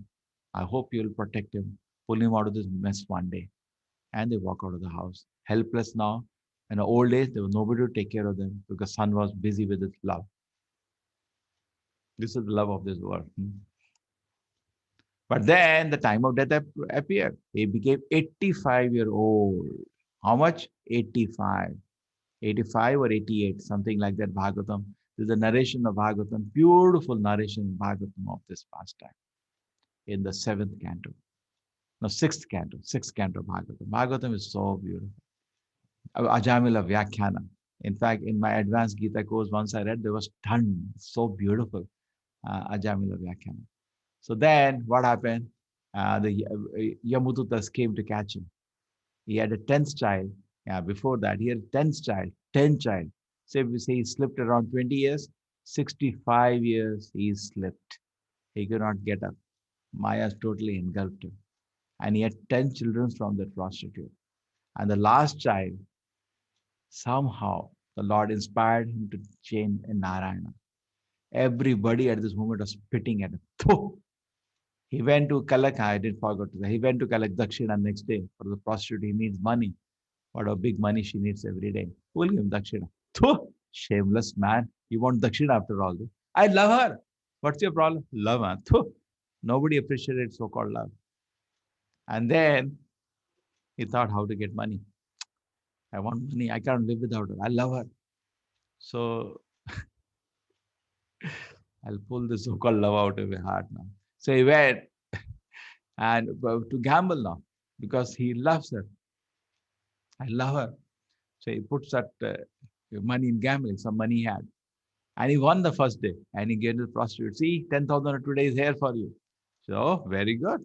I hope you will protect him, pull him out of this mess one day. And they walk out of the house. Helpless now, In the old days, there was nobody to take care of them because son was busy with his love. This is the love of this world. But then the time of death appeared. He became 85-year-old. How much? 85. 85 or 88, something like that, Bhagavatam. This is a narration of Bhagavatam, beautiful narration in Bhagavatam of this pastime in the 7th canto. No, 6th canto of Bhagavatam. Bhagavatam is so beautiful. Ajamila Vyakhyana. In fact, in my advanced Gita course, once I read, there was stunned. So beautiful. Ajamila Vyakhyana. So then what happened? The Yamudutas came to catch him. He had a 10th child. Yeah, before that, he had a 10th child, 10th child. So if we say he slipped around 20 years, 65 years he slipped. He could not get up. Maya's totally engulfed him. And he had 10 children from that prostitute. And the last child, somehow, the Lord inspired him to change in Narayana. Everybody at this moment was spitting at him. Thuh! He went to Kalak, I did forget to say, he went to Kalak Dakshina next day. For the prostitute, he needs money. What a big money she needs every day. Who will give him Dakshina? Thuh! Shameless man. You want Dakshina after all this? I love her. What's your problem? Love her. Thuh! Nobody appreciated so-called love. And then he thought how to get money. I want money. I can't live without her. I love her. So I'll pull the so-called love out of my heart now. So he went and to gamble now because he loves her. I love her. So he puts that money in gambling, some money he had. And he won the first day. And he gave the prostitute, see, 10,000 today is here for you. So, very good.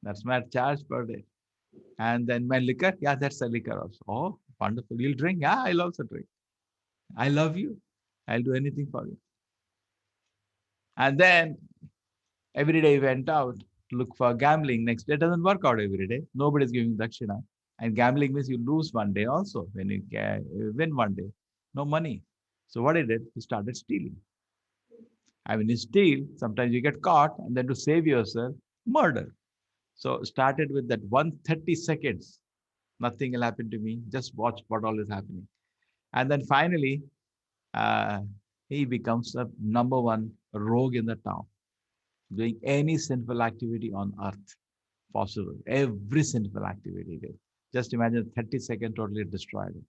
That's my charge per day. And then my liquor, yeah, that's a liquor also. Oh, wonderful. You'll drink? Yeah, I'll also drink. I love you. I'll do anything for you. And then every day he went out to look for gambling. Next day doesn't work out every day. Nobody's giving dakshina. And gambling means you lose one day also when you win one day. No money. So what he did, he started stealing. I mean, you steal, sometimes you get caught, and then to save yourself, murder. So started with that 130 seconds. Nothing will happen to me. Just watch what all is happening. And then finally, uh, he becomes the number one rogue in the town, doing any sinful activity on earth possible. Every sinful activity he did. Just imagine 30 seconds totally destroyed him.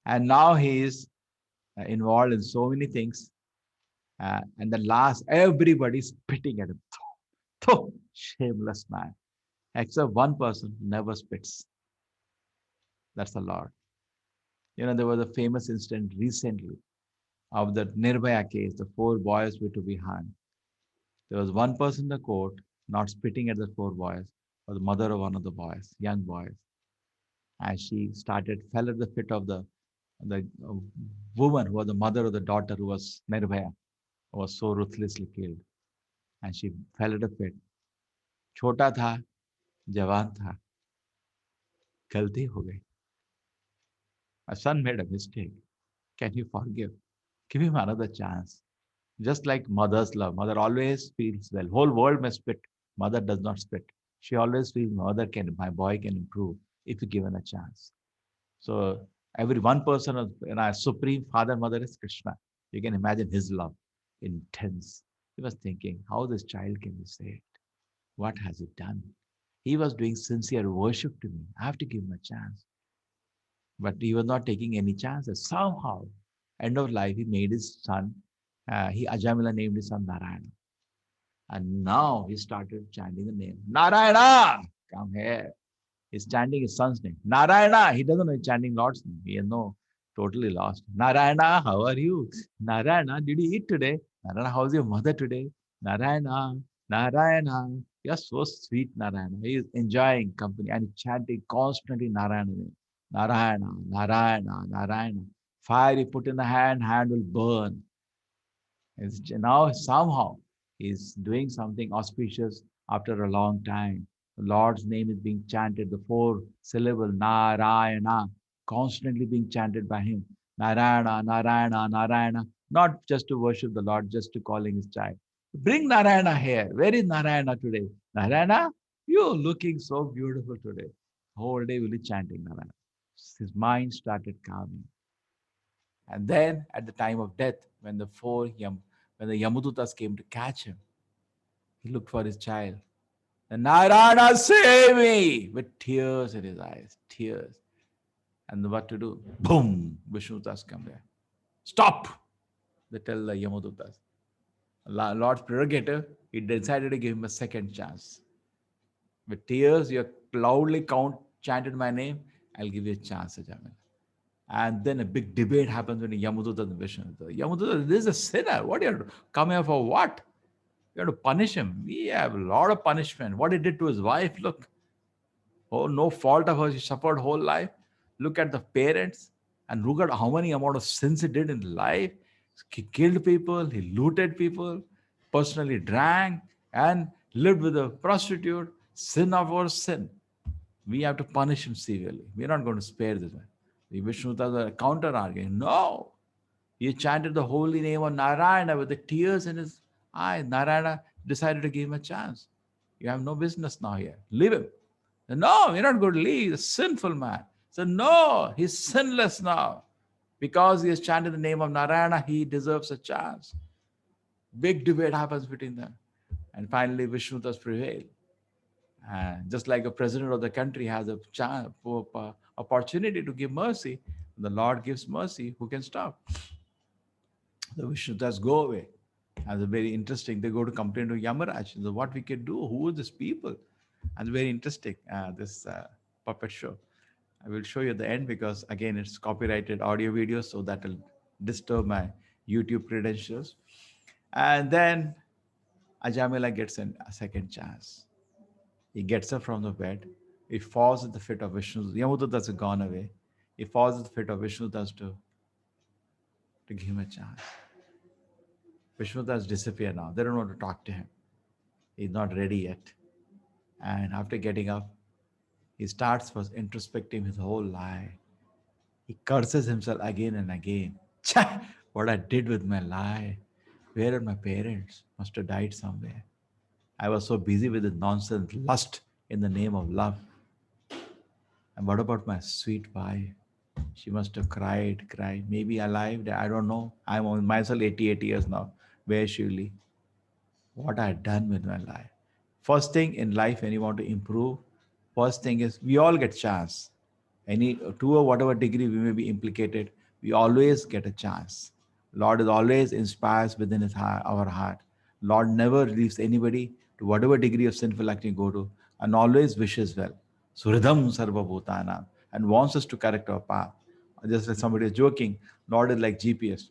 And now he is involved in so many things. And the last, everybody spitting at him. Shameless man. Except one person never spits. That's the Lord. You know, there was a famous incident recently of the Nirbhaya case. The 4 boys were to be hanged. There was one person in the court not spitting at the 4 boys, or the mother of one of the boys, young boys. And she fell at the feet of the woman who was the mother of the daughter who was Nirbhaya, who was so ruthlessly killed. And she fell at the feet. छोटा था, जवान था, गलती हो गई. My son made a mistake. Can you forgive? Give him another chance. Just like mother's love. Mother always feels well. Whole world may spit. Mother does not spit. She always feels my boy can improve if you given a chance. So every one person of supreme father, mother is Krishna. You can imagine his love, intense. He was thinking, how this child can be saved? What has he done? He was doing sincere worship to me. I have to give him a chance. But he was not taking any chances. Somehow, end of life, he made his son, Ajamila named his son Narayana. And now he started chanting the name, Narayana, come here. He's chanting his son's name, Narayana. He doesn't know he's chanting Lord's name. He is totally lost. Narayana, how are you? Narayana, did you eat today? Narayana, how's your mother today? Narayana, Narayana. You're so sweet, Narayana. He is enjoying company and chanting constantly Narayana name. Narayana, Narayana, Narayana. Fire you put in the hand will burn. It's now somehow he's doing something auspicious after a long time. The Lord's name is being chanted, the 4 syllable Narayana, constantly being chanted by him. Narayana, Narayana, Narayana. Not just to worship the Lord, just to calling his child. Bring Narayana here. Where is Narayana today? Narayana, you're looking so beautiful today. Whole day we'll be chanting Narayana. His mind started calming. And then at the time of death, when when the Yamadutas came to catch him, he looked for his child. And Narayana, save me! With tears in his eyes, tears. And what to do? Boom! Vishnudutas come there. Stop! They tell the Yamadutas. Lord's prerogative, he decided to give him a second chance. With tears, you have loudly chanted my name, I'll give you a chance, Ajamil. And then a big debate happens between Yamaduta and Vishnu. Yamaduta, this is a sinner. What are you come here for? What? You have to punish him. We have a lot of punishment. What he did to his wife, look. Oh, no fault of hers. She suffered whole life. Look at the parents and look at how many amount of sins he did in life. He killed people. He looted people. Personally drank and lived with a prostitute. Sin of our sin. We have to punish him severely. We're not going to spare this one. The Vishnutas are counter arguing. No. He chanted the holy name of Narayana with the tears in his eyes. Narayana decided to give him a chance. You have no business now here. Leave him. No, you're not going to leave. He's a sinful man. So no, he's sinless now. Because he has chanted the name of Narayana, he deserves a chance. Big debate happens between them. And finally, Vishnutas prevail. And just like a president of the country has a opportunity to give mercy, the Lord gives mercy. Who can stop? The Vishnutas go away. And it's very interesting. They go to complain to Yamaraj. So what we can do? Who are these people? And very interesting, this puppet show. I will show you at the end because, again, it's copyrighted audio video, so that will disturb my YouTube credentials. And then Ajamila gets a second chance. He gets up from the bed. He falls at the feet of Vishnu. Yamadutas has gone away. He falls at the feet of Vishnudas to give him a chance. Vishnudas disappear now. They don't want to talk to him. He's not ready yet. And after getting up, he starts first introspecting his whole life. He curses himself again and again. Chah! What I did with my life. Where are my parents? Must have died somewhere. I was so busy with the nonsense, lust in the name of love. And what about my sweet wife? She must have cried. Maybe alive. I don't know. I'm on myself 88 years now. Where is she? What I had done with my life. First thing in life, when you want to improve, first thing is we all get chance. Any to or whatever degree we may be implicated, we always get a chance. Lord is always inspires within his heart, our heart. Lord never leaves anybody to whatever degree of sinful act you go to, and always wishes well. Suridam sarva bhutanam, and wants us to correct our path. Just like somebody is joking, Lord is like GPS,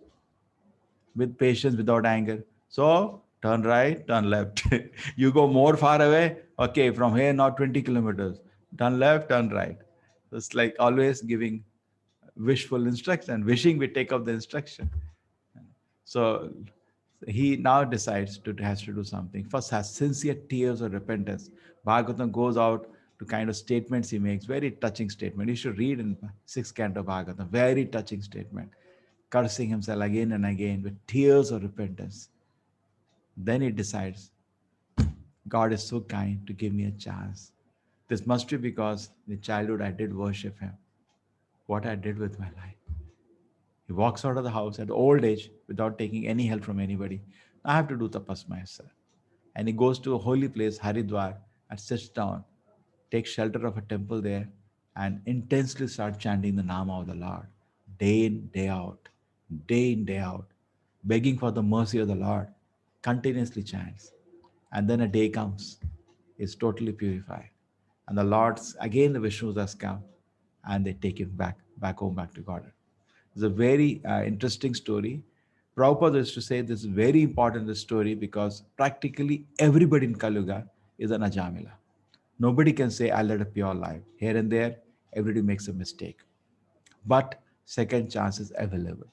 with patience, without anger. So turn right, turn left. You go more far away. Okay, from here now 20 kilometers. Turn left, turn right. It's like always giving wishful instruction, wishing we take up the instruction. So he now decides has to do something. First has sincere tears of repentance. Bhagavatam goes out to kind of statements he makes, very touching statement. You should read in 6th canto Bhagavatam, very touching statement, cursing himself again and again with tears of repentance. Then he decides, God is so kind to give me a chance. This must be because in childhood I did worship him. What I did with my life. He walks out of the house at old age without taking any help from anybody. I have to do tapas myself. And he goes to a holy place, Haridwar, and sits down, takes shelter of a temple there, and intensely starts chanting the Nama of the Lord, day in, day out, begging for the mercy of the Lord, continuously chants. And then a day comes, is totally purified. And the Lord's, again the Vishnus has come, and they take him back home, back to God. It's a very interesting story. Prabhupada used to say this is very important, this story, because practically everybody in Kaluga is an Ajamila. Nobody can say, I led a pure life. Here and there, everybody makes a mistake. But second chance is available.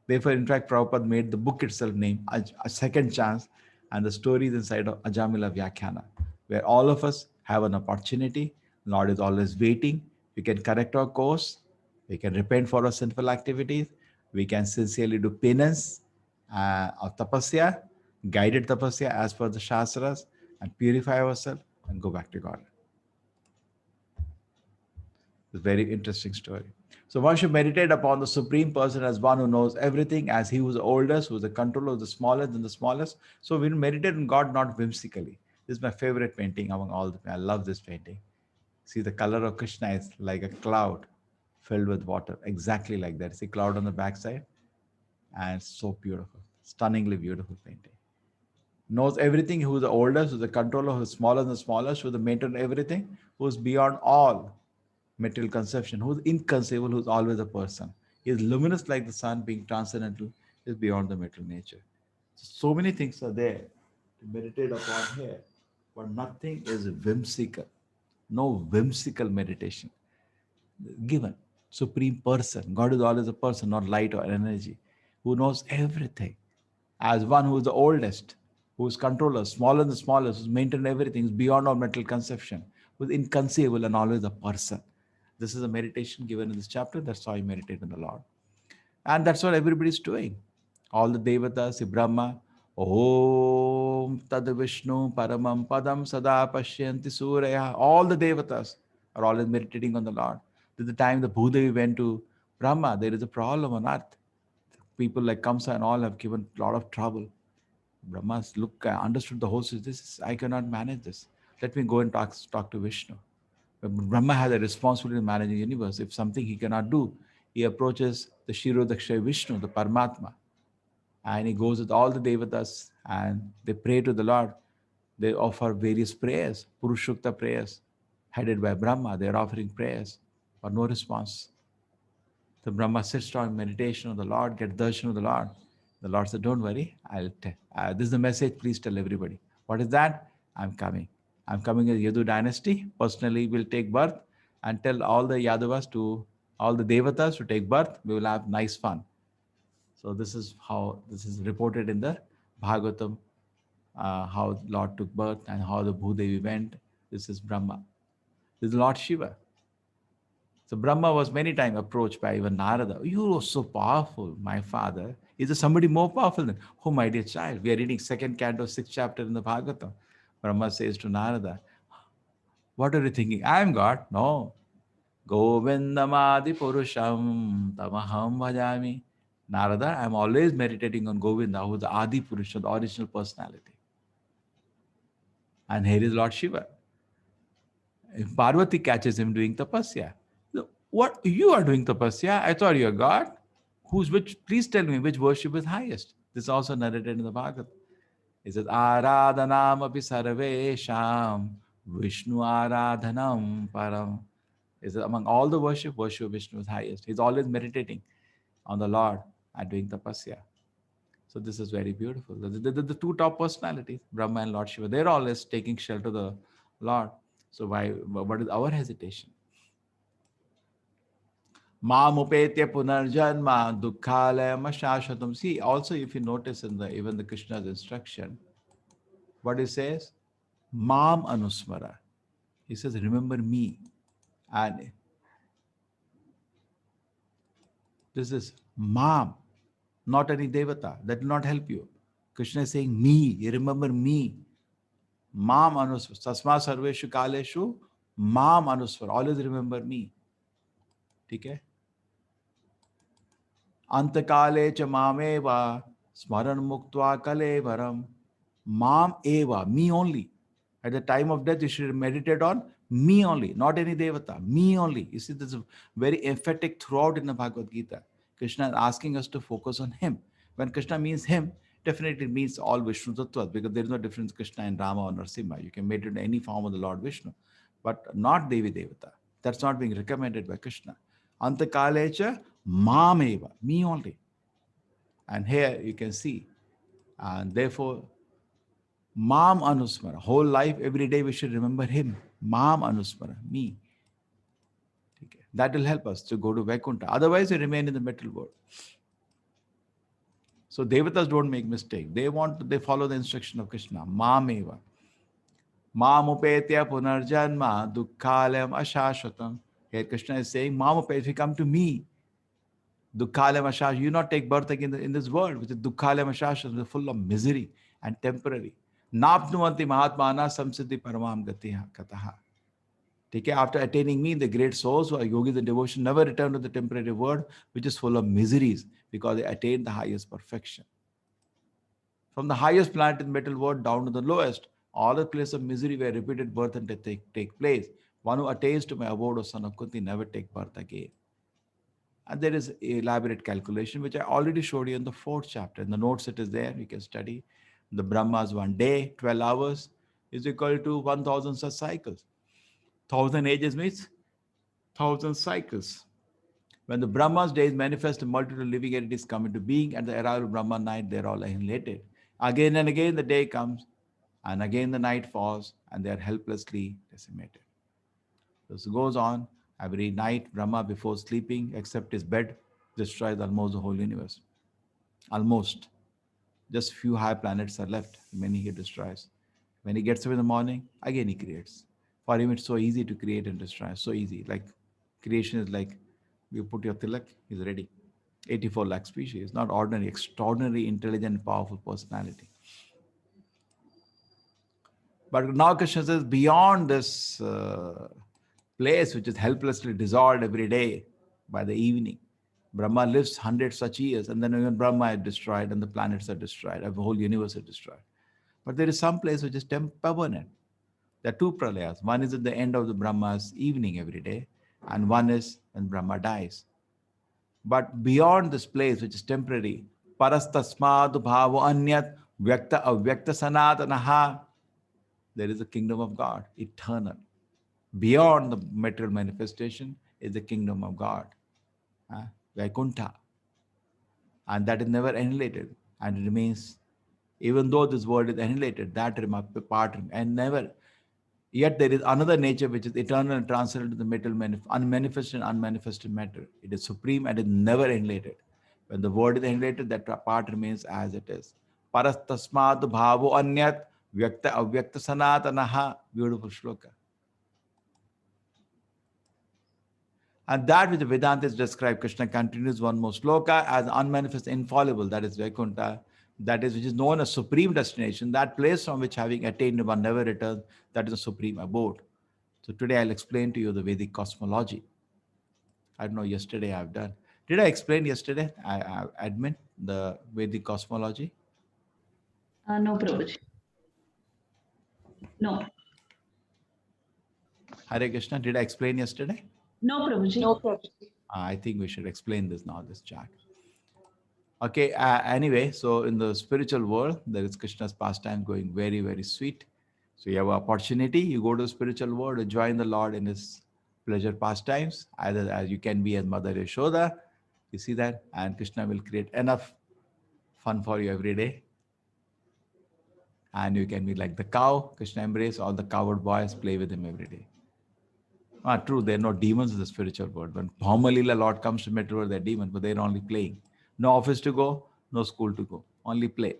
Therefore, in fact, Prabhupada made the book itself named A Second Chance, and the story is inside of Ajamila Vyakhyana, where all of us have an opportunity. Lord is always waiting. We can correct our course. We can repent for our sinful activities. We can sincerely do penance of tapasya, guided tapasya as per the Shastras, and purify ourselves and go back to God. It's a very interesting story. So one should meditate upon the Supreme Person as one who knows everything, as he who's the oldest, who's the controller of the smallest and the smallest. So we meditate on God not whimsically. This is my favorite painting among all the. I love this painting. See, the color of Krishna is like a cloud filled with water, exactly like that. See, cloud on the backside, and it's so beautiful, stunningly beautiful painting. Knows everything, who's the oldest, who's the controller, who's smaller than the smallest, who's the maintainer of everything, who's beyond all material conception, who's inconceivable, who's always a person. He is luminous like the sun, being transcendental, is beyond the material nature. So many things are there to meditate upon here, but nothing is whimsical. No whimsical meditation given. Supreme person. God is always a person, not light or energy, who knows everything. As one who is the oldest, who is controller, smaller than the smallest, who's maintained everything, is beyond all mental conception, who is inconceivable and always a person. This is a meditation given in this chapter. That's how you meditate on the Lord. And that's what everybody's doing. All the devatas, the Brahma, Om Tad Vishnu Paramam Padam Sada Pashyanti Surya. All the devatas are always meditating on the Lord. Till the time the Bhudevi went to Brahma, there is a problem on earth. People like Kamsa and all have given a lot of trouble. Brahma's look, I understood the whole situation. I cannot manage this. Let me go and talk to Vishnu. But Brahma has a responsibility to manage the universe. If something he cannot do, he approaches the Shirodakshay Vishnu, the Paramatma, and he goes with all the devatas and they pray to the Lord. They offer various prayers, Purushokta prayers, headed by Brahma. They are offering prayers, but no response. The Brahma sits down in meditation of the Lord, gets darshan of the Lord. The Lord said, don't worry, I'll tell. This is the message, please tell everybody. What is that? I'm coming. I'm coming as Yadu dynasty. Personally, will take birth and tell all the Yadavas to, all the Devatas to take birth. We will have nice fun. So this is how, this is reported in the Bhagavatam, how Lord took birth and how the Bhudevi went. This is Brahma. This is Lord Shiva. So Brahma was many times approached by even Narada. You are so powerful, my father. Is there somebody more powerful than? Oh, my dear child, we are reading second canto, sixth chapter in the Bhagavatam. Brahma says to Narada, what are you thinking? I am God. No. Govindamadi Purusham Tamaham Bhajami. Narada, I am always meditating on Govinda, who is the Adi Purusha, the original personality. And here is Lord Shiva. If Parvati catches him doing tapasya, what you are doing tapasya? I thought you are God. Who's which? Please tell me which worship is highest. This is also narrated in the Bhagavad. It says Aradhanam api sarvesham Vishnu Aradhanam param. It says among all the worship of Vishnu is highest. He's always meditating on the Lord and doing tapasya. So this is very beautiful. The two top personalities, Brahma and Lord Shiva, they're always taking shelter of the Lord. So what is our hesitation? Mamupetya punarjanma dukkhalayam shashvatam. See, also if you notice in even the Krishna's instruction, what he says, Mam anusmara. He says, remember me. And this is Mam, not any devata. That will not help you. Krishna is saying me, remember me. Mam anusmara. Tasma sarveshu kaleshu, Mam anusmara. Always remember me. Okay? Antakale cha mameva smaran muktva kalevaram. Mam eva, me only. At the time of death, you should meditate on me only, not any devata, me only. You see, this is very emphatic throughout in the Bhagavad Gita. Krishna is asking us to focus on him. When Krishna means him, definitely means all Vishnu Tattva, because there is no difference Krishna and Rama or Narasimha. You can meditate in any form of the Lord Vishnu, but not Devi Devata. That's not being recommended by Krishna. Antakalecha mameva, me only. And here you can see, and therefore, Mam Anusmara, whole life, every day we should remember him. Mam Anusmara, me. Okay. That will help us to go to Vaikuntha. Otherwise, we remain in the material world. So Devatas don't make mistake. They follow the instruction of Krishna. Mameva. Mamupetya punarjanma dukkhalayam ashashvatam. Here Krishna is saying, Mamupetya, if you come to me, dukkhalayam ashashvatam, you not take birth again in this world, which is dukkhalayam ashashvatam, full of misery and temporary. Napnuvanti mahatmana samsiddhi paramam gatiha kataha. Okay, after attaining me, the great souls who are yogis and devotion never return to the temporary world, which is full of miseries, because they attain the highest perfection. From the highest planet in the metal world down to the lowest, all the places of misery where repeated birth and death take place. One who attains to my abode, O son of Kunti, never take birth again. And there is elaborate calculation, which I already showed you in the 4th chapter. In the notes, it is there. You can study. The Brahma's 1 day, 12 hours, is equal to 1,000 such cycles. 1,000 ages means 1,000 cycles. When the Brahma's days manifest, a multitude of living entities come into being. At the arrival of Brahma night, they are all annihilated. Again and again, the day comes, and again the night falls, and they are helplessly decimated. This goes on every night. Brahma, before sleeping, except his bed, destroys almost the whole universe. Almost. Just few high planets are left. Many he destroys. When he gets up in the morning, again he creates. For him, it's so easy to create and destroy. So easy. Like creation is like you put your tilak, he's ready. 84 lakh species. Not ordinary, extraordinary, intelligent, powerful personality. But now Krishna says, beyond this place which is helplessly dissolved every day by the evening, Brahma lives 100 such years, and then even Brahma is destroyed and the planets are destroyed, the whole universe is destroyed. But there is some place which is permanent. There are 2 pralayas. One is at the end of the Brahma's evening every day, and one is when Brahma dies. But beyond this place, which is temporary, parastasmad bhavo anyat vyakta avyakta sanatanaha, there is a kingdom of God, eternal. Beyond the material manifestation is the kingdom of God, Vaikuntha. And that is never annihilated and remains, even though this world is annihilated, that part and never. Yet there is another nature which is eternal and transcendent to the material, unmanifested and unmanifested matter. It is supreme and is never annihilated. When the word is annihilated, that part remains as it is. Parastasmad bhavo anyat vyakta avyakta sanatanaha. Beautiful shloka. And that which the Vedantas describe, Krishna continues one more sloka as unmanifest, infallible, that is Vaikuntha, that is which is known as supreme destination, that place from which having attained one never returns, that is a supreme abode. So today I'll explain to you the Vedic cosmology. I don't know, yesterday I've done. Did I explain yesterday, I admit, the Vedic cosmology? No, Prabhuji. No. Hare Krishna, did I explain yesterday? No, Prabhuji. No problem. I think we should explain this now, this chart. Okay, anyway, so in the spiritual world, there is Krishna's pastime going very, very sweet. So you have an opportunity, you go to the spiritual world, to join the Lord in his pleasure pastimes, either as you can be as Mother Yashoda, you see that, and Krishna will create enough fun for you every day. And you can be like the cow, Krishna embrace all the coward boys, play with him every day. True, there are no demons in the spiritual world. When Bhaumalila Lord comes to Metro, they're demons, but they're only playing. No office to go, no school to go, only play.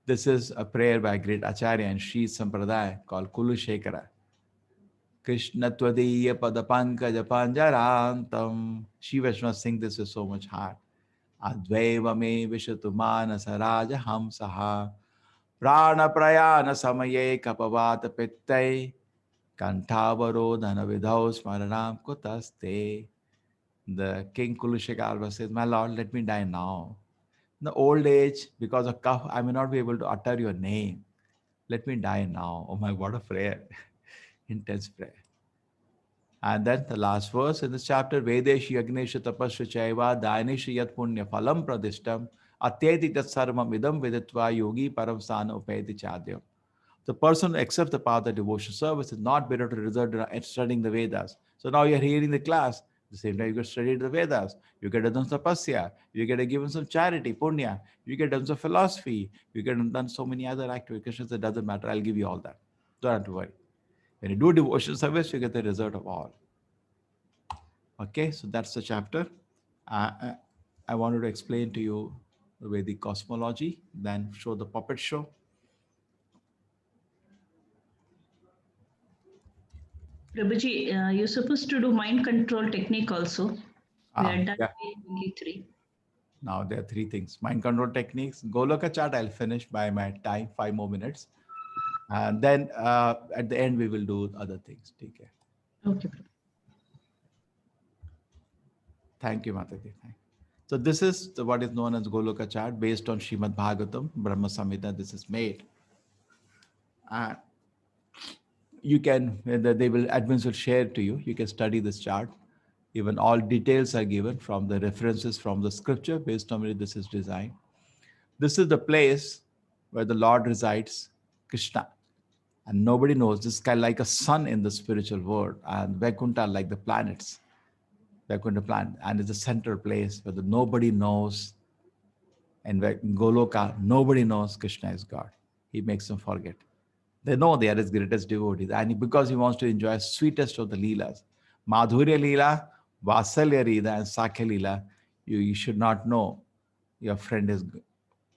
This is a prayer by great Acharya and Sri Sampradaya called Kulushekara. Krishna Tvadiya Padapankaja Panjarantam. Shri Vaishnavas sing this with so much heart. Advaiva me Vishatumana Saraja Hamsaha. Prana Prayana Samaye Kapavata Pittai. Kantavaro Dhanavidhaus Smaranam Kutaste. The King Kulushekara says, my Lord, let me die now. In the old age, because of cough, I may not be able to utter your name. Let me die now. Oh my, what a prayer. Intense prayer. And then the last verse in this chapter, Vedeshi Agnesha Tapasya Chaiva Dainisha Yat Punya Phalam Pradishtam Atyeti Tat Sarvam Idam Viditva Yogi Param Sana Upayati Chadyam. The person who accepts the path of devotion service is not better to result in studying the Vedas. So now you're hearing the class. At the same time, you get studied the Vedas. You get done some tapasya. You get given some charity, punya. You get done some philosophy. You get done so many other activities. Krishna said, doesn't matter. I'll give you all that. Don't have to worry. When you do devotion service, you get the result of all. Okay, so that's the chapter. I wanted to explain to you the Vedic cosmology, then show the puppet show. Prabhuji, you're supposed to do mind control technique also. We are done Yeah. with only 3. Now there are 3 things. Mind control techniques. Goloka chart, I'll finish by my time, 5 more minutes. And then at the end, we will do other things. Take care. Okay, Prabhu. Thank you, Mataji. So this is what is known as Goloka chart based on Srimad Bhagavatam, Brahma Samhita. This is made. And you can, they will, admins will share to you. You can study this chart. Even all details are given from the references from the scripture based on which this is designed. This is the place where the Lord resides, Krishna. And nobody knows. This is kind of like a sun in the spiritual world, and Vaikuntha like the planets. Vaikuntha planet, and it's the central place where nobody knows. And Goloka, nobody knows Krishna is God. He makes them forget. They know they are his greatest devotees, and because he wants to enjoy sweetest of the leelas, Madhurya Leela, Vasalya Leela, and Sakya Leela, you should not know your friend is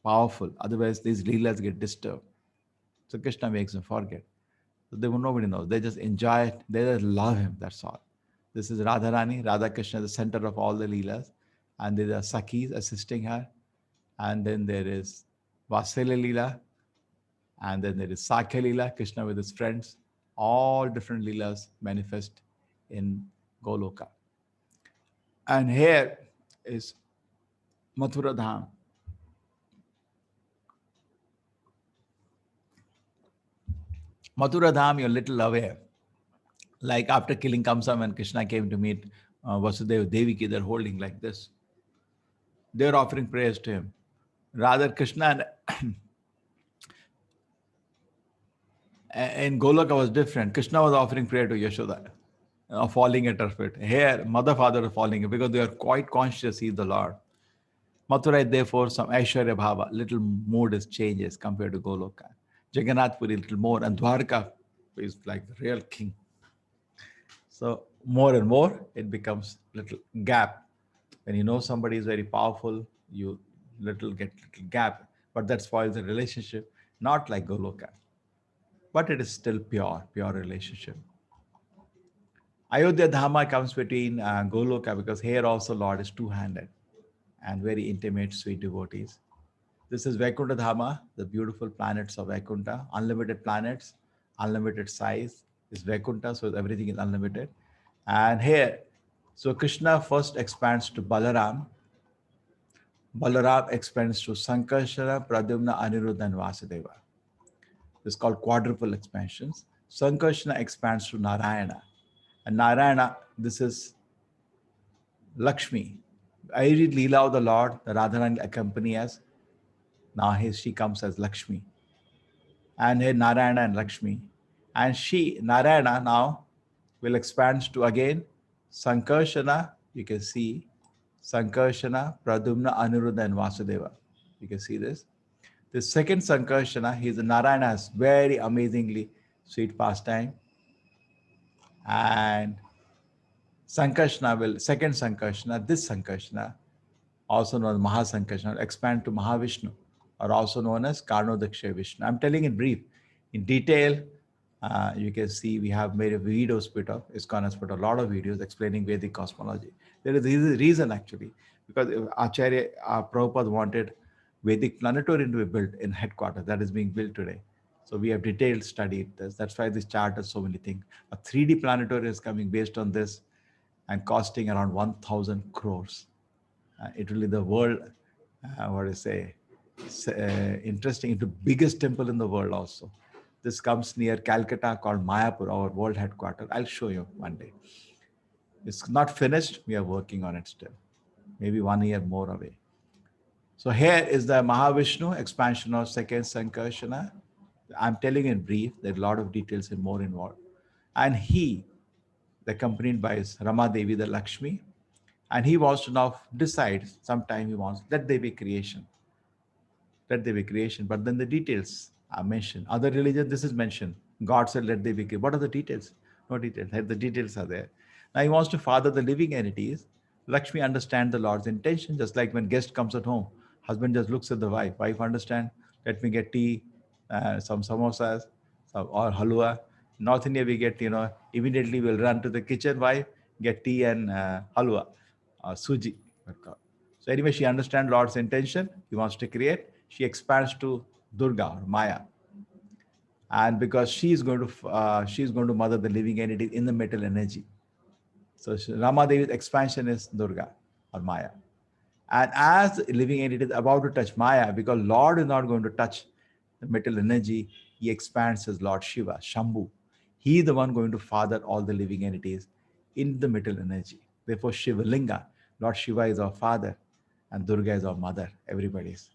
powerful. Otherwise, these leelas get disturbed. So Krishna makes them forget. So nobody knows. They just enjoy it. They just love him. That's all. This is Radharani. Radha Krishna, the center of all the leelas, and there are Sakhis assisting her, and then there is Vasalya Leela, and then there is Sakya Leela, Krishna with his friends. All different leelas manifest in Goloka. And here is Mathura Dham. Mathura Dham, you're a little aware. Like after killing Kamsa, when Krishna came to meet Vasudeva Devaki, they're holding like this. They're offering prayers to him. Rather, Krishna in Goloka was different. Krishna was offering prayer to Yashoda, falling at her feet. Here, mother, father are falling because they are quite conscious he is the Lord. Mathura, therefore, some Aishwarya Bhava, little mood is changes compared to Goloka. Jagannath Puri, little more, and Dwarka is like the real king. So more and more, it becomes little gap. When you know somebody is very powerful, you get little gap, but that spoils the relationship. Not like Goloka, but it is still pure relationship. Ayodhya Dhama comes between Goloka because here also Lord is two-handed and very intimate, sweet devotees. This is Vaikuntha Dhama, the beautiful planets of Vaikuntha, unlimited planets, unlimited size is Vaikuntha, so everything is unlimited. And here, so Krishna first expands to Balaram. Balaram expands to Sankarshana, Pradyumna, Aniruddha, and Vasudeva. This is called quadruple expansions. Sankarshana expands to Narayana. And Narayana, this is Lakshmi. I read Leela of the Lord, the Radharani accompany us. Now here she comes as Lakshmi. And here Narayana and Lakshmi. And she, Narayana, now will expand to again Sankarshana. You can see Sankarshana, Pradyumna, Aniruddha, and Vasudeva. You can see this. The second Sankarshana, he's Narayana, has very amazingly sweet pastime. And Sankarshana will, second Sankarshana, this Sankarshana, also known as Mahasankarshana, will expand to Mahavishnu, or also known as Karnodaksha Vishnu. I'm telling in brief. In detail, you can see we have made a video split up. ISKCON has put a lot of videos explaining Vedic cosmology. There is a reason actually, because Acharya Prabhupada wanted Vedic planetarium to be built in headquarters. That is being built today. So we have detailed studied this. That's why this chart has so many things. A 3D planetarium is coming based on this and costing around 1,000 crores. It will be the world, what do you say, interesting, into biggest temple in the world also. This comes near Calcutta called Mayapur, our world headquarters. I'll show you one day. It's not finished. We are working on it still. Maybe 1 year more away. So here is the Mahavishnu expansion of second Sankarshana. I'm telling in brief. There are a lot of details and more involved. And he, accompanied by his Rama Devi, the Lakshmi, and he wants to now decide, sometime he wants, let there be creation. Let there be creation. But then the details are mentioned. Other religions, this is mentioned. God said, let there be creation. What are the details? No details. The details are there. Now he wants to father the living entities. Lakshmi understands the Lord's intention, just like when guest comes at home. Husband just looks at the wife. Wife understand, let me get tea, some samosas, or halwa. North India, we get, immediately we'll run to the kitchen, wife, get tea and halwa, suji. So anyway, she understands Lord's intention. He wants to create. She expands to Durga or Maya. and because she's going to mother the living entity in the metal energy. So Rama Devi's expansion is Durga or Maya. And as the living entity is about to touch Maya, because Lord is not going to touch the metal energy, he expands his Lord Shiva, Shambhu. He is the one going to father all the living entities in the metal energy. Therefore, Shiva Linga, Lord Shiva is our father and Durga is our mother. Everybody's.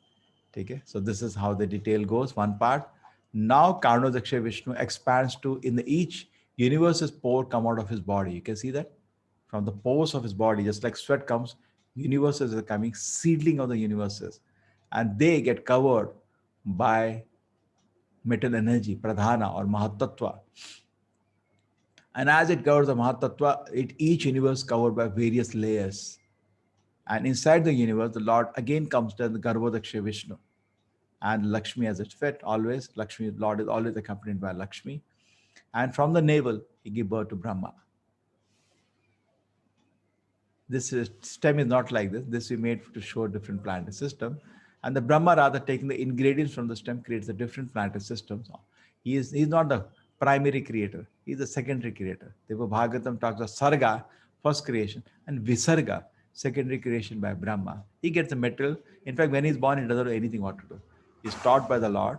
Okay? So this is how the detail goes. One part. Now Karnodaksha Vishnu expands to in the each universe's pore come out of his body. You can see that from the pores of his body, just like sweat comes, universes are coming, seedling of the universes, and they get covered by metal energy, pradhana or mahatattva. And as it covers the mahatattva, each universe covered by various layers. And inside the universe, the Lord again comes to the Garbhodaksha Vishnu. And Lakshmi as it fit, always. Lakshmi, Lord is always accompanied by Lakshmi. And from the navel, he gives birth to Brahma. This stem is not like this. This we made to show a different planetary system. And the Brahma, rather taking the ingredients from the stem, creates a different planetary system. So he's not the primary creator. He's the secondary creator. Therefore, Bhagavatam talks of Sarga, first creation, and Visarga, secondary creation by Brahma. He gets the material. In fact, when he's born, he doesn't know anything what to do. He's taught by the Lord.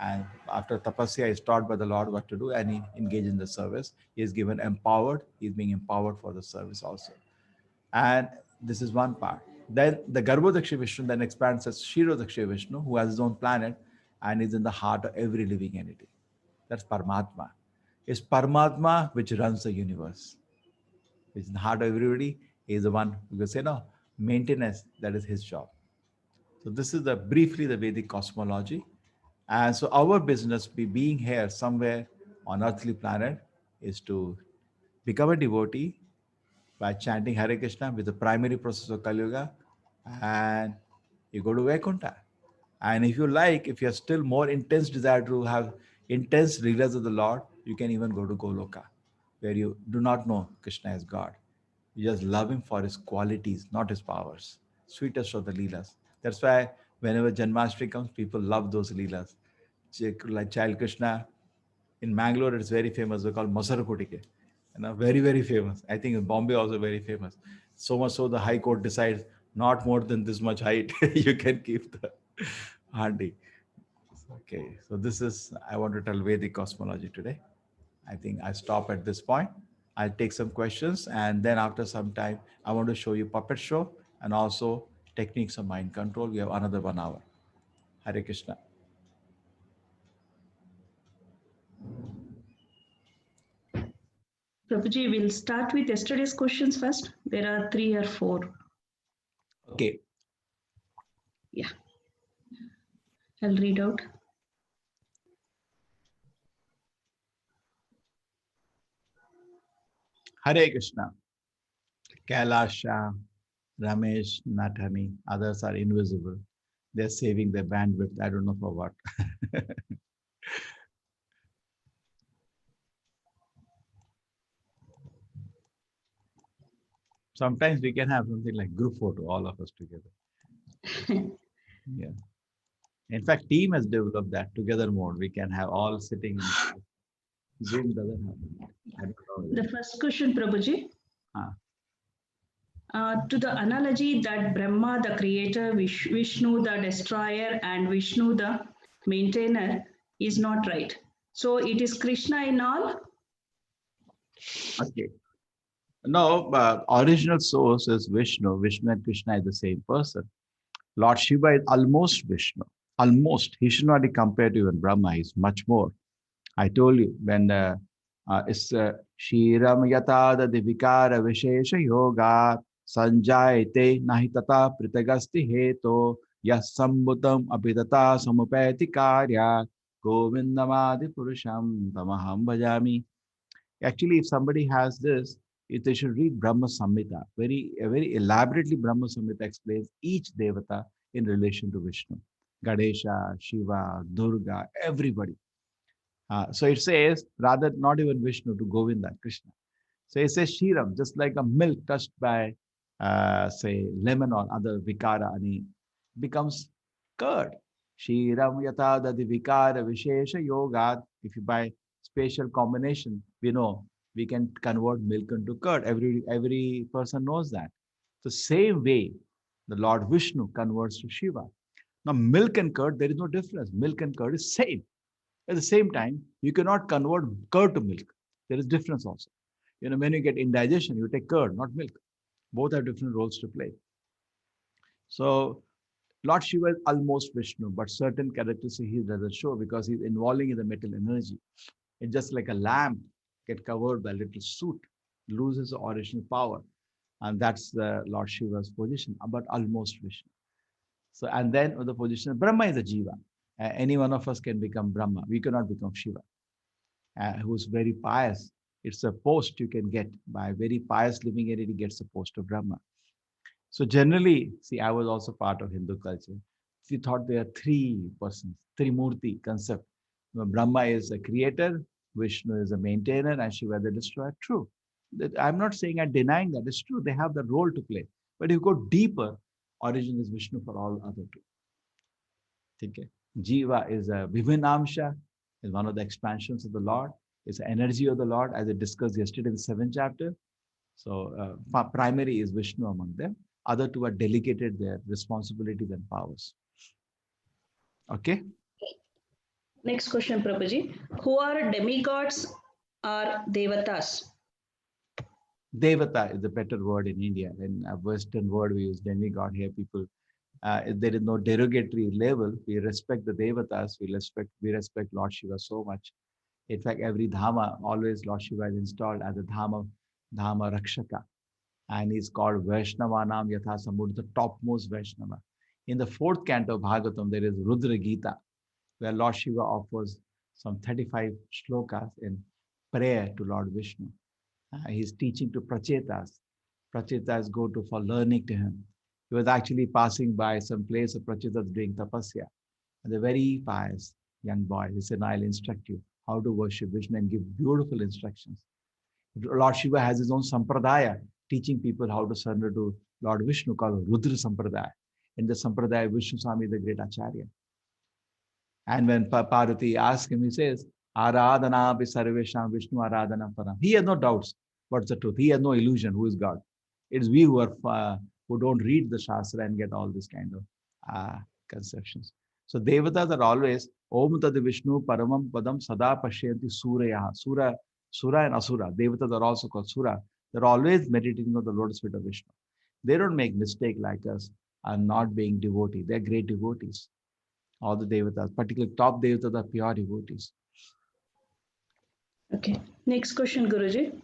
And after tapasya, he's taught by the Lord what to do, and he engages in the service. He is given empowered. He's being empowered for the service also. And this is one part. Then the Garbhodaksha Vishnu then expands as Kshirodaksha Vishnu, who has his own planet and is in the heart of every living entity. That's Paramatma. It's Paramatma which runs the universe. It's in the heart of everybody. He is the one who can say, no, maintenance, that is his job. So this is briefly the Vedic cosmology. And so our business, being here somewhere on earthly planet, is to become a devotee by chanting Hare Krishna with the primary process of Kali Yuga, and you go to Vaikuntha. And if you like, if you have still more intense desire to have intense regards of the Lord, you can even go to Goloka, where you do not know Krishna as God. You just love him for his qualities, not his powers. Sweetest of the Leelas. That's why whenever Janmashtami comes, people love those Leelas. Like Child Krishna, in Mangalore, it's very famous. They call Masaraputike. Very, very famous. I think in Bombay also very famous. So much so the High Court decides not more than this much height you can keep the handi. Okay, so this is, I want to tell Vedic cosmology today. I think I stop at this point. I'll take some questions, and then after some time, I want to show you puppet show and also techniques of mind control. We have another 1 hour. Hare Krishna. Prabhuji, we'll start with yesterday's questions first. There are 3 or 4. Okay. Yeah. I'll read out. Hare Krishna. Kailasha, Ramesh, Nathani, others are invisible. They're saving their bandwidth. I don't know for what. Sometimes we can have something like group photo, all of us together. Yeah. In fact, team has developed that together mode. We can have all sitting. Zoom doesn't have that. The first question, Prabhuji. To the analogy that Brahma, the creator, Vishnu, the destroyer, and Vishnu, the maintainer, is not right. So it is Krishna in all? Okay. No, original source is Vishnu. Vishnu and Krishna is the same person. Lord Shiva is almost Vishnu. Almost. He should not be compared to even Brahma. He's much more. I told you when it's Shiram Yatada Divikara Vishesha Yoga Sanjayate Nahitata Pritagasti Heto Yasambutam Abhidata Samupeti Karya Govindamadi Purusham Tamaham Bhajami. Actually, if somebody has this, if they should read Brahma Samhita. Very elaborately Brahma Samhita explains each devata in relation to Vishnu. Ganesha, Shiva, Durga, everybody. So it says, rather not even Vishnu to Govinda, Krishna. So it says Shiram, just like a milk touched by, say, lemon or other vikara, and it becomes curd. Shiram yata dadi vikara vishesha yogat If you buy spatial combination, we know we can convert milk into curd. Every person knows that. The same way the Lord Vishnu converts to Shiva. Now, milk and curd, there is no difference. Milk and curd is same. At the same time, you cannot convert curd to milk. There is difference also. When you get indigestion, you take curd, not milk. Both have different roles to play. So Lord Shiva is almost Vishnu, but certain characteristics he doesn't show because he's involving in the metal energy. It's just like a lamp get covered by a little soot, loses the original power. And that's the Lord Shiva's position, but almost Vishnu. So, and then the position of Brahma is a Jiva. Any one of us can become Brahma. We cannot become Shiva, who's very pious. It's a post you can get by very pious living entity gets the post of Brahma. So generally, see, I was also part of Hindu culture. We thought there are three persons, Trimurti concept. Brahma is a creator, Vishnu is a maintainer, and Shiva the destroyer. True. I'm not saying I'm denying that. It's true. They have the role to play. But if you go deeper, origin is Vishnu for all other two. Okay. Jiva is a Vivinamsha, is one of the expansions of the Lord. It's the energy of the Lord, as I discussed yesterday in the 7th chapter. So primary is Vishnu among them. Other two are delegated their responsibilities and powers. Okay. Next question, Prabhuji. Who are demigods or devatas? Devata is a better word in India. In a Western word, we use demigod. Here, people, there is no derogatory level. We respect the devatas. We respect Lord Shiva so much. In fact, every dhama, always Lord Shiva is installed as a dhama rakshaka. And he's called Vaishnavanam Yatha Samud, the topmost Vaishnava. In the 4th canto of Bhagavatam, there is Rudra Gita, where Lord Shiva offers some 35 shlokas in prayer to Lord Vishnu. He's teaching to prachetas. Prachetas go to for learning to him. He was actually passing by some place of prachetas doing tapasya. And the very pious young boy, he said, I'll instruct you how to worship Vishnu and give beautiful instructions. Lord Shiva has his own sampradaya, teaching people how to surrender to Lord Vishnu, called Rudra Sampradaya. In the Sampradaya, Vishnu Swami is the great Acharya. And when Parvati asks him, he says, Aradhana pi sarvesham Vishnu Aradhana param. He has no doubts what's the truth. He has no illusion who is God. It's we who don't read the Shastra and get all this kind of conceptions. So Devatas are always Om Tad Vishnu Paramam Padam Sada Pashyanti Surya. Sura and Asura. Devatas are also called Sura. They're always meditating on the lotus feet of Vishnu. They don't make mistake like us and not being devotee. They're great devotees. All the Devatas, particularly top Devatas, are pure devotees. Okay. Next question, Guruji.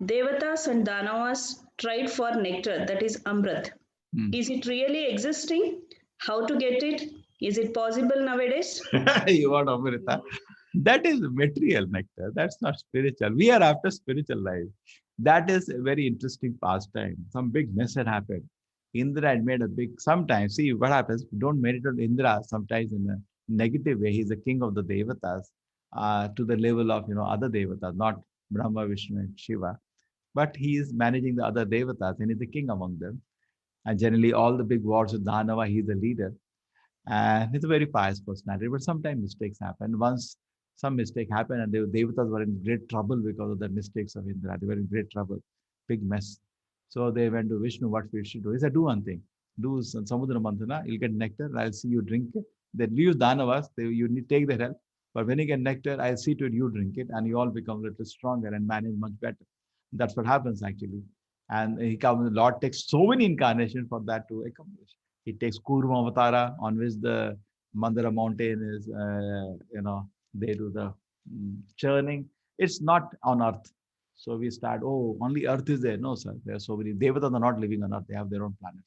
Devatas and Danavas tried for nectar, that is Amrit. Is it really existing? How to get it? Is it possible nowadays? You want Amrita? That is material nectar. That's not spiritual. We are after spiritual life. That is a very interesting pastime. Some big mess had happened. Indra had made a big, sometimes, see what happens, don't meditate on Indra, sometimes in a negative way. He's the king of the Devatas to the level of, other Devatas, not Brahma, Vishnu, and Shiva. But he is managing the other Devatas and he's the king among them. And generally all the big wars with Dhanava, he's the leader. And he's a very pious personality, but sometimes mistakes happen. Once some mistake happened and the Devatas were in great trouble because of the mistakes of Indra. They were in great trouble, big mess. So they went to Vishnu, what we should do. He said, do one thing. Do Samudra Manthana, you'll get nectar, I'll see you drink it. Then use Dhanavas, you need take their help. But when you get nectar, I'll see to it, you drink it, and you all become a little stronger and manage much better. That's what happens actually. And the Lord takes so many incarnations for that to accomplish. He takes Kurma Avatara, on which the Mandara mountain is, they do the churning. It's not on earth. So we start, only earth is there. No, sir. There are so many. Devatas are not living on earth. They have their own planets.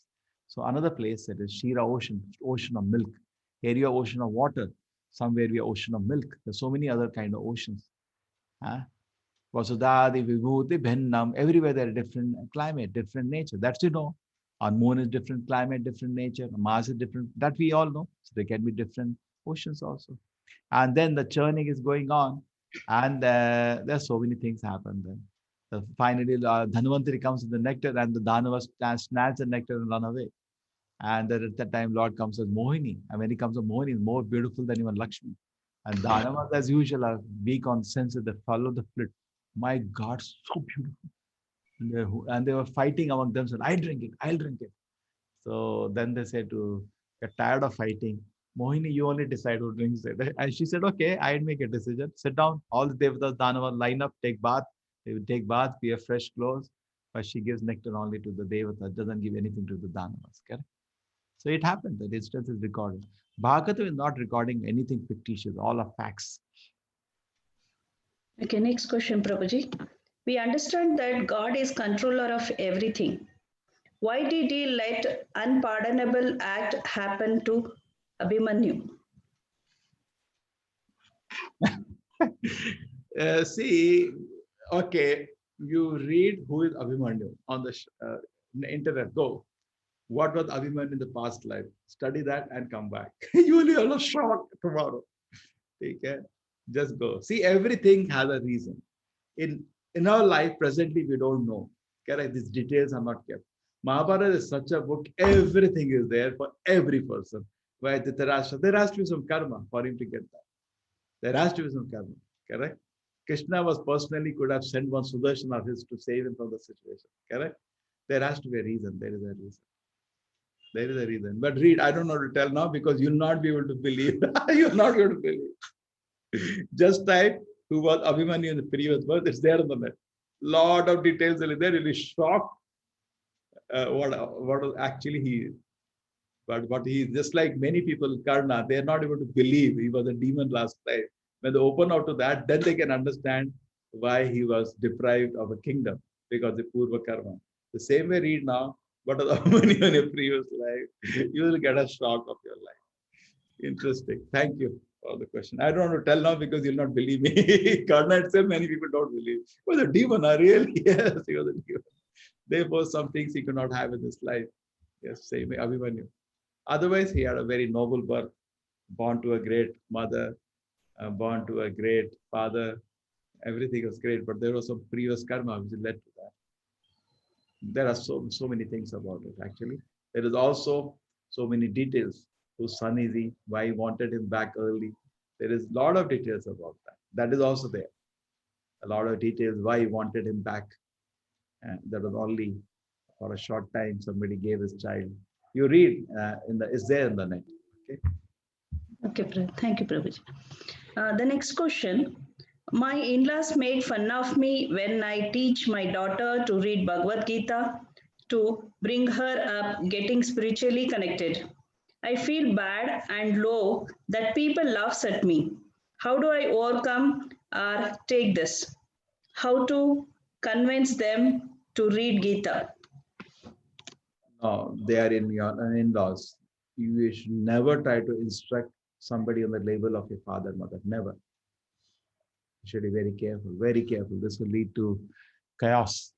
So another place that is Shira Ocean, ocean of milk. Here you have ocean of water. Somewhere we have ocean of milk. There's so many other kind of oceans. Vasudhadi, Vibhuti, Bhinnam. Everywhere there are different climate, different nature. That's On moon is different climate, different nature. Mars is different. That we all know. So there can be different oceans also. And then the churning is going on. And there's so many things happen then. Finally, Dhanvantari comes with the nectar and the Dhanavas snatch the nectar and run away. And at that time, Lord comes as Mohini. And when he comes as Mohini, he's more beautiful than even Lakshmi. And Danavas, as usual, are weak on senses. They follow the flit. My God, so beautiful. And they were fighting among themselves. I drink it. I'll drink it. So then they said to get tired of fighting. Mohini, you only decide who drinks it. And she said, okay, I'd make a decision. Sit down. All the Devatas, Danavas line up, take bath. They will take bath, wear fresh clothes. But she gives nectar only to the Devatas, doesn't give anything to the Danavas. Correct? So it happened. The instance is recorded. Bhagavatam is not recording anything fictitious, all are facts. Okay, next question, Prabhuji. We understand that God is controller of everything. Why did he let unpardonable act happen to Abhimanyu? See, okay, you read who is Abhimanyu on the internet. Go. What was Abhimanyu in the past life? Study that and come back. You will be a shock tomorrow. Okay? Just go. See, everything has a reason. In our life, presently, we don't know. Correct? These details are not kept. Mahabharata is such a book, everything is there for every person. Why Dhritarashtra? There has to be some karma for him to get that. There has to be some karma. Correct? Krishna was personally could have sent one Sudarshan of his to save him from the situation. Correct? There has to be a reason. There is a reason. There is a reason. But read, I don't know to tell now because you'll not be able to believe. You're not going to believe. Just type who was Abhimanyu in the previous verse. It's there on the net. Lot of details are there. You'll be shocked what actually he is. But what he is, just like many people, Karna, they are not able to believe he was a demon last life. When they open out to that, then they can understand why he was deprived of a kingdom because of Purva Karma. The same way read now, what are the Abhimanyu in your previous life? You will get a shock of your life. Interesting. Thank you for the question. I don't want to tell now because you'll not believe me. Karna itself, many people don't believe. He was a demon, really? Yes, he was a demon. Therefore, some things he could not have in this life. Yes, same way, Abhimanyu. Otherwise, he had a very noble birth, born to a great mother, born to a great father. Everything was great, but there was some previous karma which led to that. There are so many things about it, actually. There is also so many details. Whose son is he? Why he wanted him back early? There is a lot of details about that. That is also there. A lot of details why he wanted him back. And that was only for a short time somebody gave his child. You read it's there in the net. Okay. Okay, thank you, Prabhuji. The next question. My in-laws made fun of me when I teach my daughter to read Bhagavad Gita to bring her up getting spiritually connected. I feel bad and low that people laughs at me. How do I overcome or take this? How to convince them to read Gita? No, they are in your in-laws. You should never try to instruct somebody on the level of your father, mother. Never. You should be very careful, very careful. This will lead to chaos.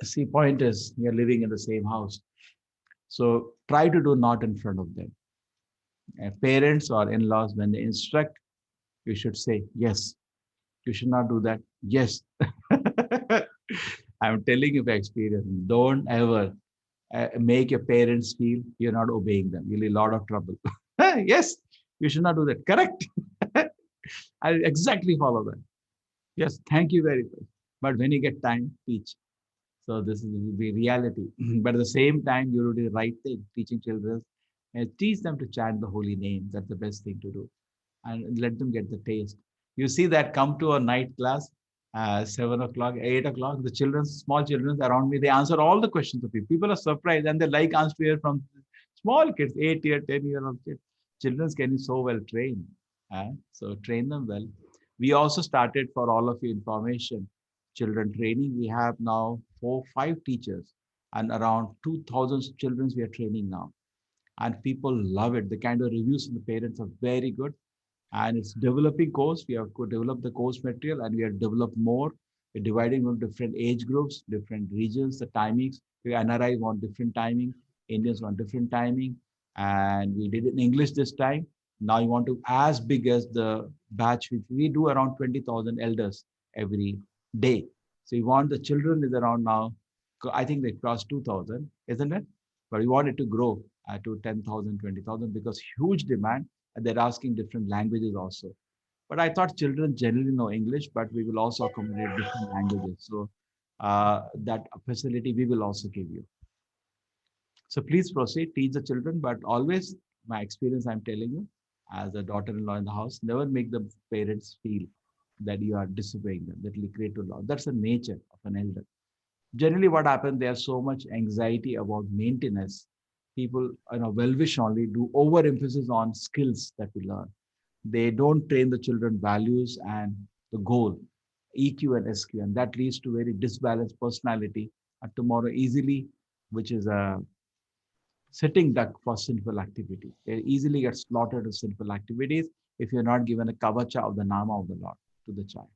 See, point is, you're living in the same house. So try to do not in front of them. Parents or in-laws, when they instruct, you should say, yes. You should not do that. Yes. I'm telling you by experience. Don't ever make your parents feel you're not obeying them. You'll be in a lot of trouble. Yes, you should not do that. Correct. I'll exactly follow that. Yes, thank you very much. But when you get time, teach. So this is the reality. But at the same time, you do the right thing, teaching children. And teach them to chant the holy name. That's the best thing to do. And let them get the taste. You see that come to a night class, 7 o'clock, 8 o'clock, the children, small children around me, they answer all the questions of people. People are surprised and they like answer to hear from small kids, 8-year, 10-year-old kids. Children can be so well trained. So train them well. We also started, for all of your information, children training. We have now 4-5 teachers and around 2,000 children we are training now. And people love it. The kind of reviews from the parents are very good. And it's developing course. We have developed the course material and we have developed more. We're dividing on different age groups, different regions, the timings. We NRI want different timing, Indians want different timing. And we did it in English this time. Now you want to as big as the batch, which we do around 20,000 elders every day. So you want the children is around now, I think they crossed 2,000, isn't it? But we want it to grow to 10,000, 20,000 because huge demand and they're asking different languages also. But I thought children generally know English, but we will also accommodate different languages. So that facility we will also give you. So please proceed, teach the children, but always, my experience I'm telling you, as a daughter-in-law in the house, never make the parents feel that you are disobeying them, that will create a law. That's the nature of an elder. Generally, what happens, there's so much anxiety about maintenance. People, well-wish only, do overemphasis on skills that we learn. They don't train the children values and the goal, EQ and SQ, and that leads to very disbalanced personality. And tomorrow, easily, which is a sitting duck for sinful activity. They easily get slaughtered with sinful activities if you're not given a kavacha of the nama of the Lord to the child.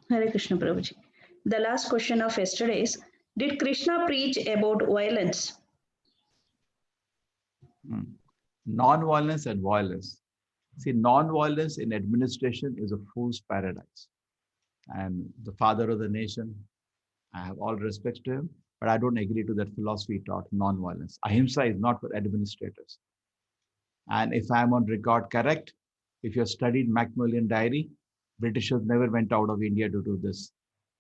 Hare Krishna Prabhuji. The last question of yesterday is, did Krishna preach about violence? Non-violence and violence. See, non-violence in administration is a fool's paradise. And the father of the nation, I have all respect to him, but I don't agree to that philosophy taught non-violence. Ahimsa is not for administrators. And if I'm on record correct, if you have studied Macmillan Diary, Britishers never went out of India to do this.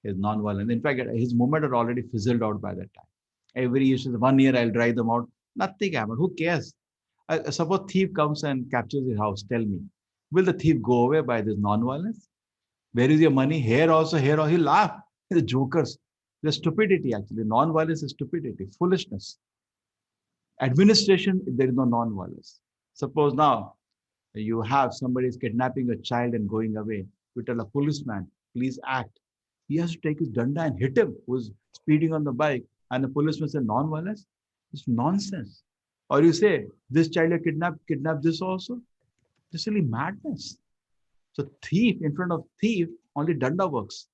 His non-violence. In fact, his movement had already fizzled out by that time. Every year, 1 year, I'll drive them out. Nothing happened. Who cares? Suppose thief comes and captures your house. Tell me, will the thief go away by this non-violence? Where is your money? Here also, here also. He'll laugh. The jokers. The stupidity, actually. Non-violence is stupidity, foolishness. Administration, there is no non-violence. Suppose now you have somebody is kidnapping a child and going away. You tell a policeman, please act. He has to take his danda and hit him who's speeding on the bike. And the policeman says non-violence. It's nonsense. Or you say, this child you kidnap this also. This is really madness. So thief in front of thief, only danda works.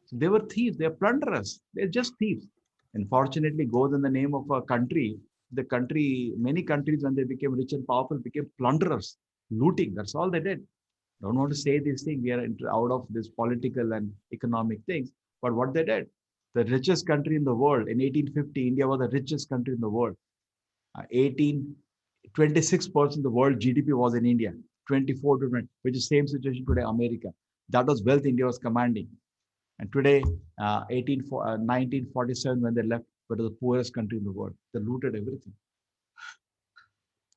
So they were thieves, they are plunderers, they're just thieves. Unfortunately, goes in the name of a country. The country, many countries, when they became rich and powerful, became plunderers, looting. That's all they did. Don't want to say these things. We are out of this political and economic things. But what they did, the richest country in the world in 1850, India was the richest country in the world. 26% of the world GDP was in India. 24 to 20, which is same situation today, America. That was wealth India was commanding. And today, 1947, when they left, but the poorest country in the world. They looted everything.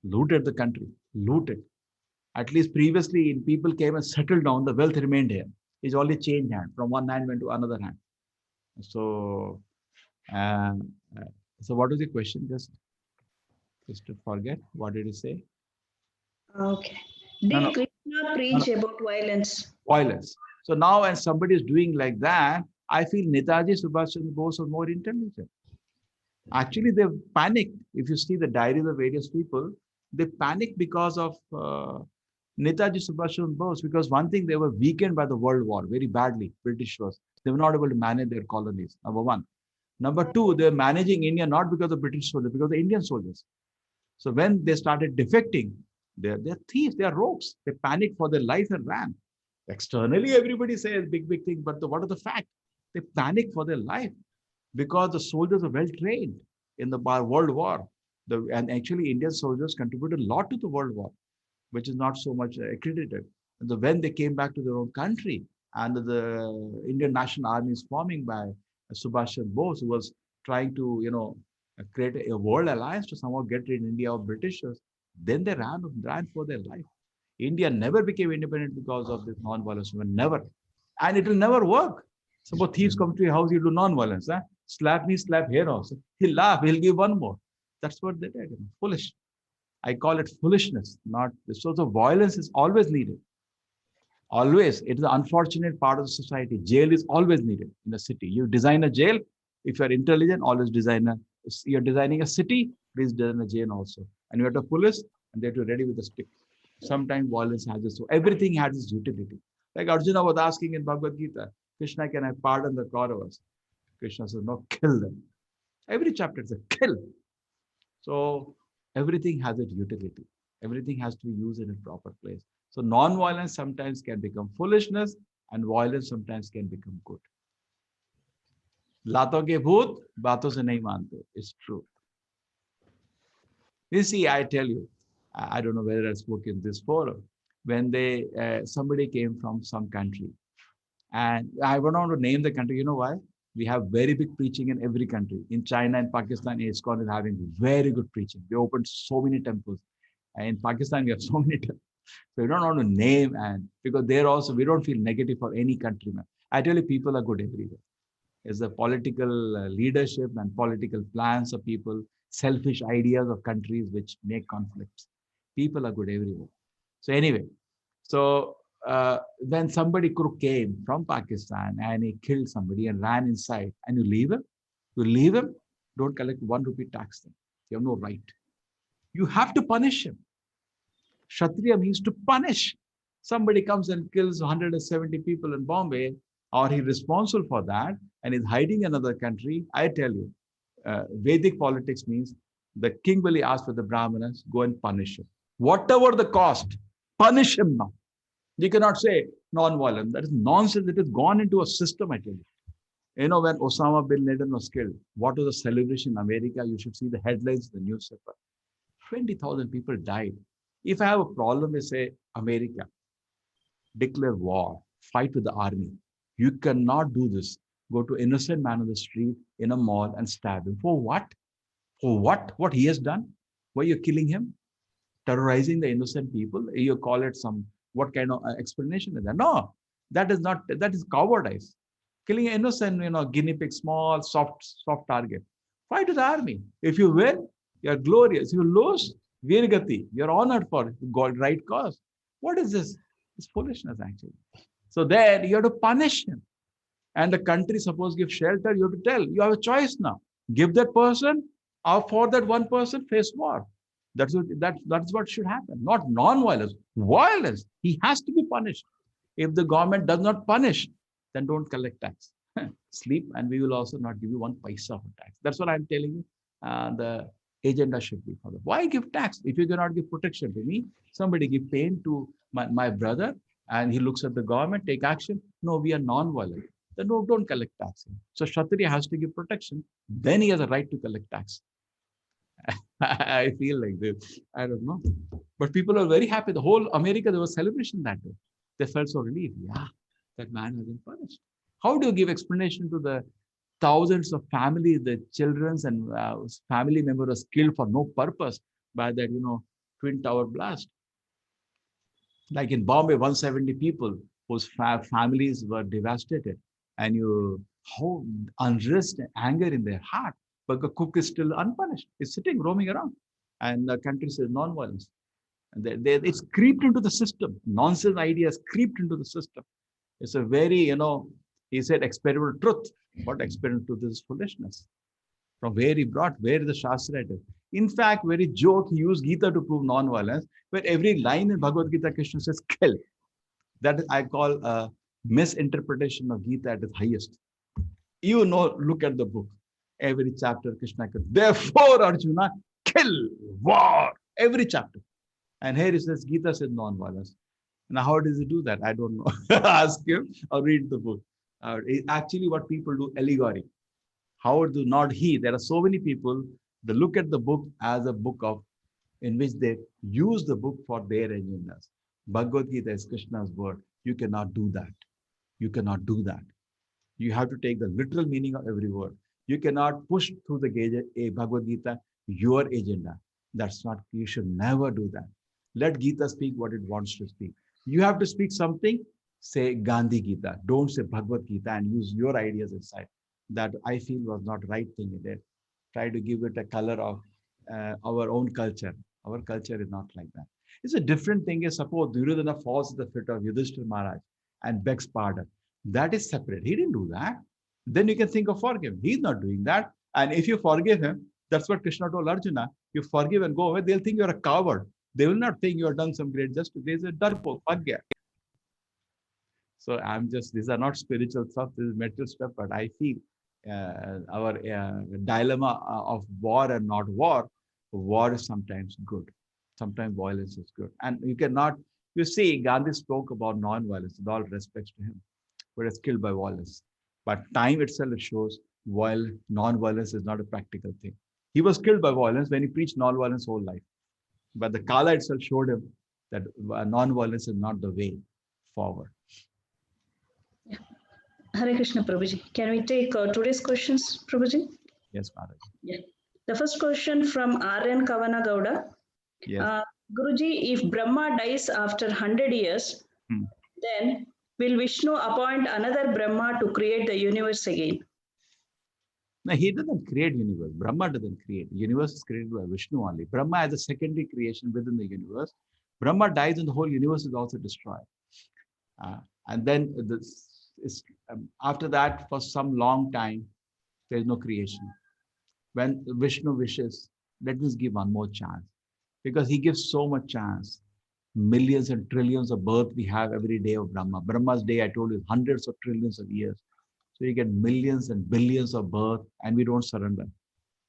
Looted the country. Looted. At least previously, people came and settled down, the wealth remained here. It's only changed hand. From one hand went to another hand. So, so what was the question? Just to forget. What did he say? Okay. Did Krishna preach about violence? Violence. So now when somebody is doing like that, I feel Netaji Subhash Chandra Bose was more intelligent. Actually, they panicked. If you see the diaries of various people, they panicked because of Netaji Subhash Chandra Bose. Because one thing, they were weakened by the World War very badly. British was. They were not able to manage their colonies. Number one. Number two, they were managing India not because of British soldiers, because of Indian soldiers. So when they started defecting, they're thieves, they are rogues. They panicked for their life and ran. Externally, everybody says big thing, but what are the facts? They panic for their life because the soldiers are well trained in the World War. And actually, Indian soldiers contributed a lot to the World War, which is not so much accredited. And when they came back to their own country, and the Indian National Army is forming by Subhash Chandra Bose, who was trying to, create a world alliance to somehow get rid of India of Britishers, then they ran for their life. India never became independent because of this non-violence movement, never. And it will never work. Suppose thieves come to your house, you do non-violence. Slap me, slap here also. He'll laugh, he'll give one more. That's what they did. Foolish. I call it foolishness, not this. So the violence is always needed. Always. It is an unfortunate part of the society. Jail is always needed in a city. You design a jail. If you're intelligent, always you're designing a city, please design a jail also. And you have the police, and they have to ready with a stick. Sometimes violence has its, so everything has its utility. Like Arjuna was asking in Bhagavad Gita, Krishna, can I pardon the Kauravas? Krishna says, no, kill them. Every chapter is a kill. So everything has its utility. Everything has to be used in a proper place. So non-violence sometimes can become foolishness, and violence sometimes can become good. Lato ke bhoot, baaton se nahi mante. It's true. You see, I tell you, I don't know whether I spoke in this forum. when somebody came from some country. And I don't want to name the country. You know why? We have very big preaching in every country. In China and Pakistan, ISKCON is having very good preaching. They opened so many temples. And in Pakistan, we have so many temples. So we don't want to name, and because there also we don't feel negative for any countryman. Actually, people are good everywhere. It's the political leadership and political plans of people, selfish ideas of countries which make conflicts. People are good everywhere. So anyway, so when somebody crook came from Pakistan and he killed somebody and ran inside, and you leave him, don't collect 1 rupee tax. Then you have no right. You have to punish him. Kshatriya means to punish. Somebody comes and kills 170 people in Bombay, or he's responsible for that and is hiding in another country. I tell you, Vedic politics means the king will ask for the Brahmanas, go and punish him. Whatever the cost, punish him now. You cannot say non-violent. That is nonsense. It has gone into a system, I tell you. You know, when Osama bin Laden was killed, what was the celebration in America? You should see the headlines in the newspaper. 20,000 people died. If I have a problem with, say, America, declare war, fight with the army. You cannot do this. Go to innocent man on the street, in a mall, and stab him. For what? For what? What he has done? Why you're killing him? Terrorizing the innocent people? You call it some, what kind of explanation is that? No, that is not, that is cowardice. Killing an innocent, guinea pig, small, soft target. Fight with the army. If you win, you're glorious. You lose, Virgati, you're honored for God, right cause. What is this? It's foolishness, actually. So there, you have to punish him. And the country, suppose, give shelter, you have to tell, you have a choice now. Give that person, or for that one person, face war. That's what should happen. Not non-violence. Violence. He has to be punished. If the government does not punish, then don't collect tax. Sleep, and we will also not give you 1 paisa of tax. That's what I'm telling you. The agenda should be for that. Why give tax if you cannot give protection to me? Somebody give pain to my brother, and he looks at the government, take action. No, we are non-violent. Then don't collect tax. So Kshatriya has to give protection. Then he has a right to collect tax. I feel like this. I don't know. But people are very happy. The whole America, there was celebration that day. They felt so relieved. Yeah, that man has been punished. How do you give explanation to the thousands of families, the children's and family members killed for no purpose by that, Twin Tower blast? Like in Bombay, 170 people whose families were devastated. And how unrest and anger in their heart. But the cook is still unpunished. He's sitting, roaming around. And the country says non-violence. And it's creeped into the system. Nonsense ideas creeped into the system. It's a very, he said experimental truth. What experimental truth is foolishness? From where he brought, where is the Shastra? In fact, very joke, he used Gita to prove non-violence, where every line in Bhagavad Gita, Krishna says, kill. That is, I call a misinterpretation of Gita at its highest. Look at the book. Every chapter, Krishna says, therefore, Arjuna, kill, war. Every chapter. And here he says, Gita says non-violence. Now, how does he do that? I don't know. Ask him or read the book. Actually, what people do, allegory. How do not he? There are so many people that look at the book as a book in which they use the book for their agendas. Bhagavad Gita is Krishna's word. You cannot do that. You cannot do that. You have to take the literal meaning of every word. You cannot push through the Bhagavad Gita your agenda. That's not, you should never do that. Let Gita speak what it wants to speak. You have to speak something, say Gandhi Gita. Don't say Bhagavad Gita and use your ideas inside. That I feel was not right thing in it. Try to give it a color of our own culture. Our culture is not like that. It's a different thing. Suppose Duryodhana falls at the feet of Yudhishthira Maharaj and begs pardon. That is separate. He didn't do that. Then you can think of forgive. He's not doing that. And if you forgive him, that's what Krishna told Arjuna. You forgive and go away, they'll think you're a coward. They will not think you have done some great justice. There's a darpo, bhagya. So these are not spiritual stuff, this is material stuff, but I feel our dilemma of war and not war is sometimes good. Sometimes violence is good. And you see, Gandhi spoke about non-violence with all respects to him, but it's killed by violence. But time itself shows while non-violence is not a practical thing. He was killed by violence when he preached non-violence whole life. But the Kala itself showed him that non-violence is not the way forward. Hare Krishna, Prabhuji. Can we take today's questions, Prabhuji? Yes, Mataji. Yeah. The first question from R.N. Kavana Gowda. Yes. Guruji, if Brahma dies after 100 years, then will Vishnu appoint another Brahma to create the universe again? No, he doesn't create universe. Brahma doesn't create. Universe is created by Vishnu only. Brahma is a secondary creation within the universe. Brahma dies and the whole universe is also destroyed. And then after that, for some long time, there is no creation. When Vishnu wishes, let us give one more chance. Because he gives so much chance. Millions and trillions of birth we have every day of Brahma. Brahma's day, I told you, hundreds of trillions of years. So you get millions and billions of birth and we don't surrender.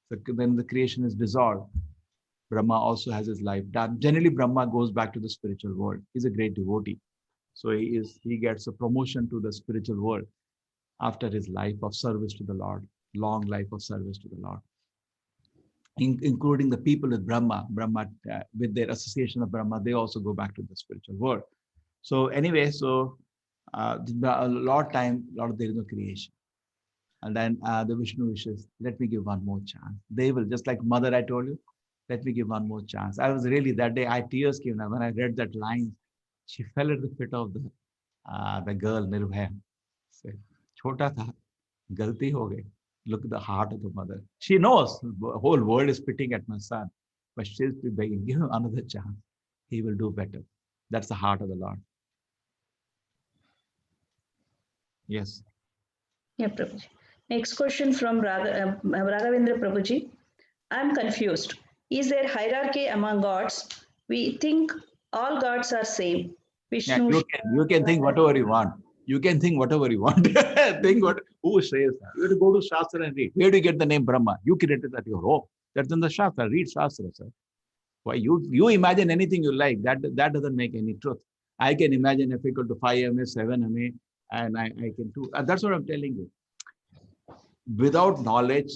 So when the creation is dissolved, Brahma also has his life done. Generally, Brahma goes back to the spiritual world. He's a great devotee. So he gets a promotion to the spiritual world after his life of service to the Lord, long life of service to the Lord. Including the people with Brahma, with their association of Brahma, they also go back to the spiritual world. So anyway, a lot of there is no creation. And then the Vishnu wishes, let me give one more chance. They will, just like mother, I told you, let me give one more chance. I was really, that day, tears came down when I read that line. She fell at the feet of the girl, Nirbhaya. Said, Chota tha, galti ho gayi. Look at the heart of the mother. She knows the whole world is spitting at my son, but she's begging, give him another chance. He will do better. That's the heart of the Lord. Yes. Yeah, Prabhuji. Next question from Raghavendra Prabhuji. I'm confused. Is there hierarchy among gods? We think all gods are same. Vishnu. Yeah, you can think whatever you want. You can think whatever you want. Think who says that? You have to go to Shastra and read. Where do you get the name Brahma? You created that your home. That's in the Shastra. Read Shastra, sir. Why you imagine anything you like. That doesn't make any truth. I can imagine F equal to 5 MA, 7 MA, and I can do. That's what I'm telling you. Without knowledge,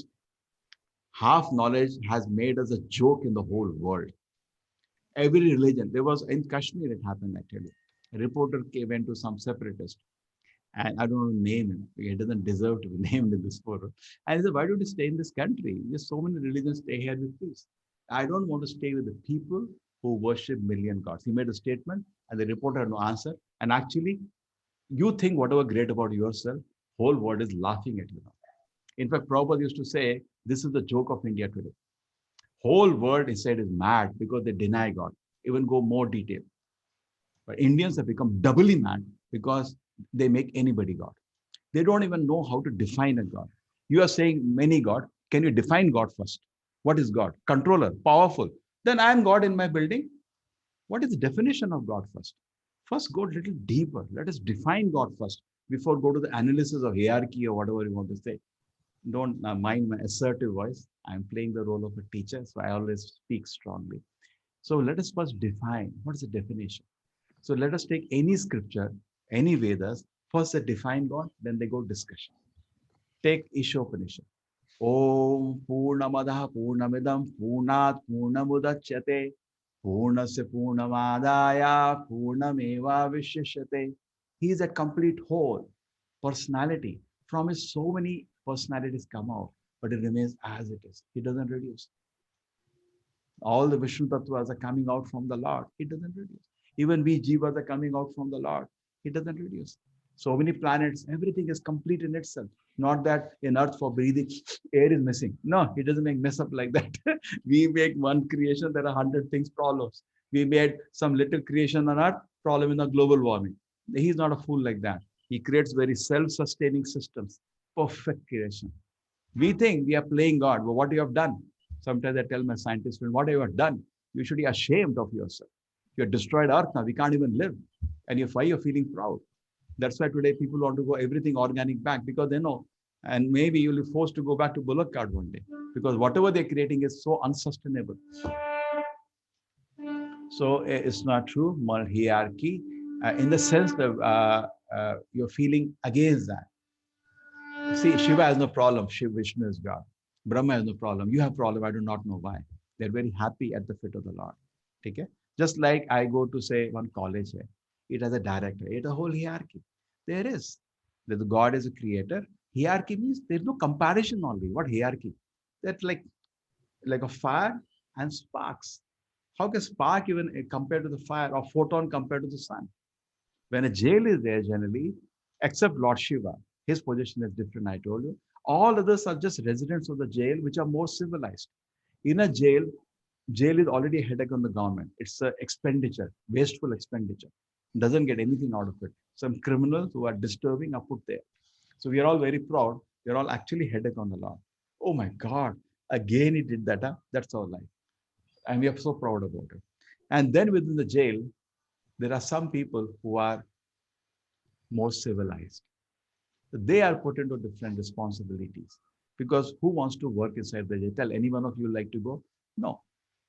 half knowledge has made us a joke in the whole world. Every religion. There was in Kashmir, it happened, I tell you. A reporter went to some separatist, and I don't want to name him. He doesn't deserve to be named in this photo. And he said, why don't you stay in this country? There's so many religions, stay here with peace. I don't want to stay with the people who worship million gods. He made a statement, and the reporter had no answer. And actually, you think whatever great about yourself, whole world is laughing at you now. In fact, Prabhupada used to say, this is the joke of India today. Whole world, he said, is mad because they deny God. Even go more detail. But Indians have become doubly mad because they make anybody God. They don't even know how to define a God. You are saying many God. Can you define God first? What is God? Controller, powerful. Then I am God in my building. What is the definition of God first? First, go a little deeper. Let us define God first before go to the analysis of hierarchy or whatever you want to say. Don't mind my assertive voice. I'm playing the role of a teacher, so I always speak strongly. So let us first define what is the definition. So let us take any scripture, any Vedas, first they define God, then they go discussion. Take Ishopanishad. Om Purnamadaha Purnamidam Purnat Purnamudachyate Purnasya Purnamadaya Purnameva Vishishyate. He is a complete whole personality. From his so many personalities come out, but it remains as it is. He doesn't reduce. All the Vishnu Tattvas are coming out from the Lord. He doesn't reduce. Even we Jivas are coming out from the Lord. He doesn't reduce. So many planets, everything is complete in itself. Not that in earth for breathing, air is missing. No, he doesn't make mess up like that. We make one creation, there are 100 things, problems. We made some little creation on earth, problem in the global warming. He's not a fool like that. He creates very self-sustaining systems. Perfect creation. We think we are playing God, but what you have done? Sometimes I tell my scientists, what you have done? You should be ashamed of yourself. You have destroyed Earth now. We can't even live. And why you're feeling proud? That's why today people want to go everything organic back because they know. And maybe you'll be forced to go back to bullock cart one day because whatever they're creating is so unsustainable. So it's not true. Hierarchy, in the sense that you're feeling against that. See, Shiva has no problem. Shiva, Vishnu is God. Brahma has no problem. You have problem. I do not know why. They're very happy at the feet of the Lord. Okay? Just like I go to say one college here, it has a director, it has a whole hierarchy. There is. That the God is a creator. Hierarchy means there's no comparison only. What hierarchy? That's like a fire and sparks. How can spark even compare to the fire or photon compared to the sun? When a jail is there generally, except Lord Shiva, his position is different, I told you. All others are just residents of the jail, which are more civilized. In a jail is already a headache on the government. It's a expenditure, wasteful expenditure. Doesn't get anything out of it. Some criminals who are disturbing are put there. So we are all very proud. We are all actually headache on the Lord. Oh my God, again he did that. Huh? That's our life. And we are so proud about it. And then within the jail, there are some people who are more civilized. They are put into different responsibilities. Because who wants to work inside the jail? Tell any one of you like to go? No.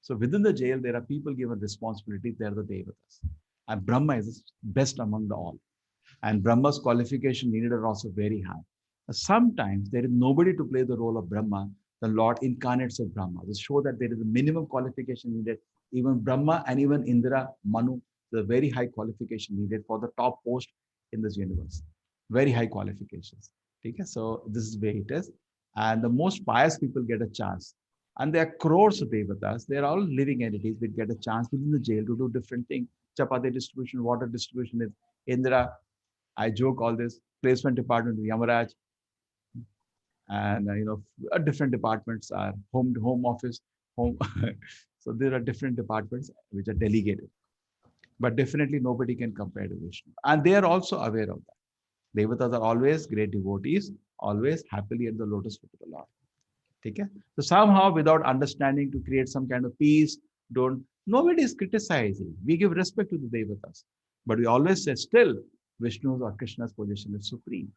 So within the jail, there are people given responsibilities. They are the devatas. And Brahma is best among the all. And Brahma's qualification needed are also very high. Sometimes there is nobody to play the role of Brahma. The Lord incarnates of Brahma. This show that there is a minimum qualification needed. Even Brahma and even Indra, Manu, the very high qualification needed for the top post in this universe. Very high qualifications. Okay? So this is where it is. And the most pious people get a chance. And there are crores of devatas. They are all living entities. They get a chance within the jail to do different things. Chapati distribution, water distribution is Indra. I joke all this placement department, Yamaraj, and different departments are home office, home. So there are different departments which are delegated, but definitely nobody can compare to Vishnu, and they are also aware of that. Devatas are always great devotees, always happily at the lotus feet of the Lord. Okay? So somehow, without understanding, to create some kind of peace, don't. Nobody is criticizing. We give respect to the Devatas, but we always say still Vishnu's or Krishna's position is supreme.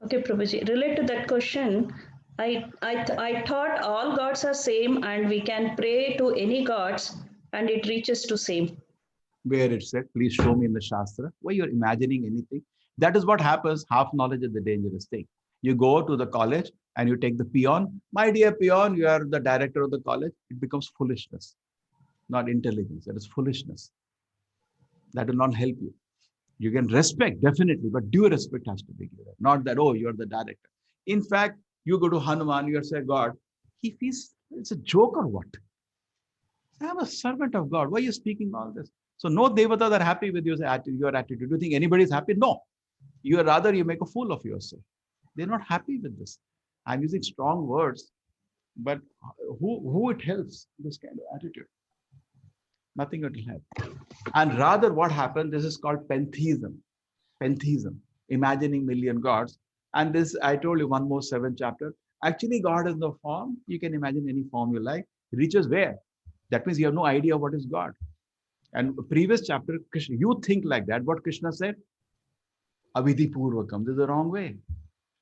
Okay, Prabhuji. Relate to that question, I thought all gods are same and we can pray to any gods and it reaches to same. Where it said, please show me in the Shastra, where you're imagining anything. That is what happens. Half knowledge is the dangerous thing. You go to the college and you take the peon. My dear peon, you are the director of the college. It becomes foolishness, not intelligence. That is foolishness. That will not help you. You can respect, definitely, but due respect has to be given. Not that, oh, you're the director. In fact, you go to Hanuman, you say, God, he feels it's a joke or what? I'm a servant of God. Why are you speaking all this? So no devatas are happy with your attitude. Do you think anybody is happy? No. You rather you make a fool of yourself. They're not happy with this. I'm using strong words, but who it helps, this kind of attitude? Nothing will help. And rather what happened, this is called pantheism. Pantheism, imagining million gods. And this, I told you, one more 7th chapter. Actually, God is no form. You can imagine any form you like. Reaches where? That means you have no idea what is God. And previous chapter, Krishna, you think like that. What Krishna said? Avidhi purvakam. This is the wrong way.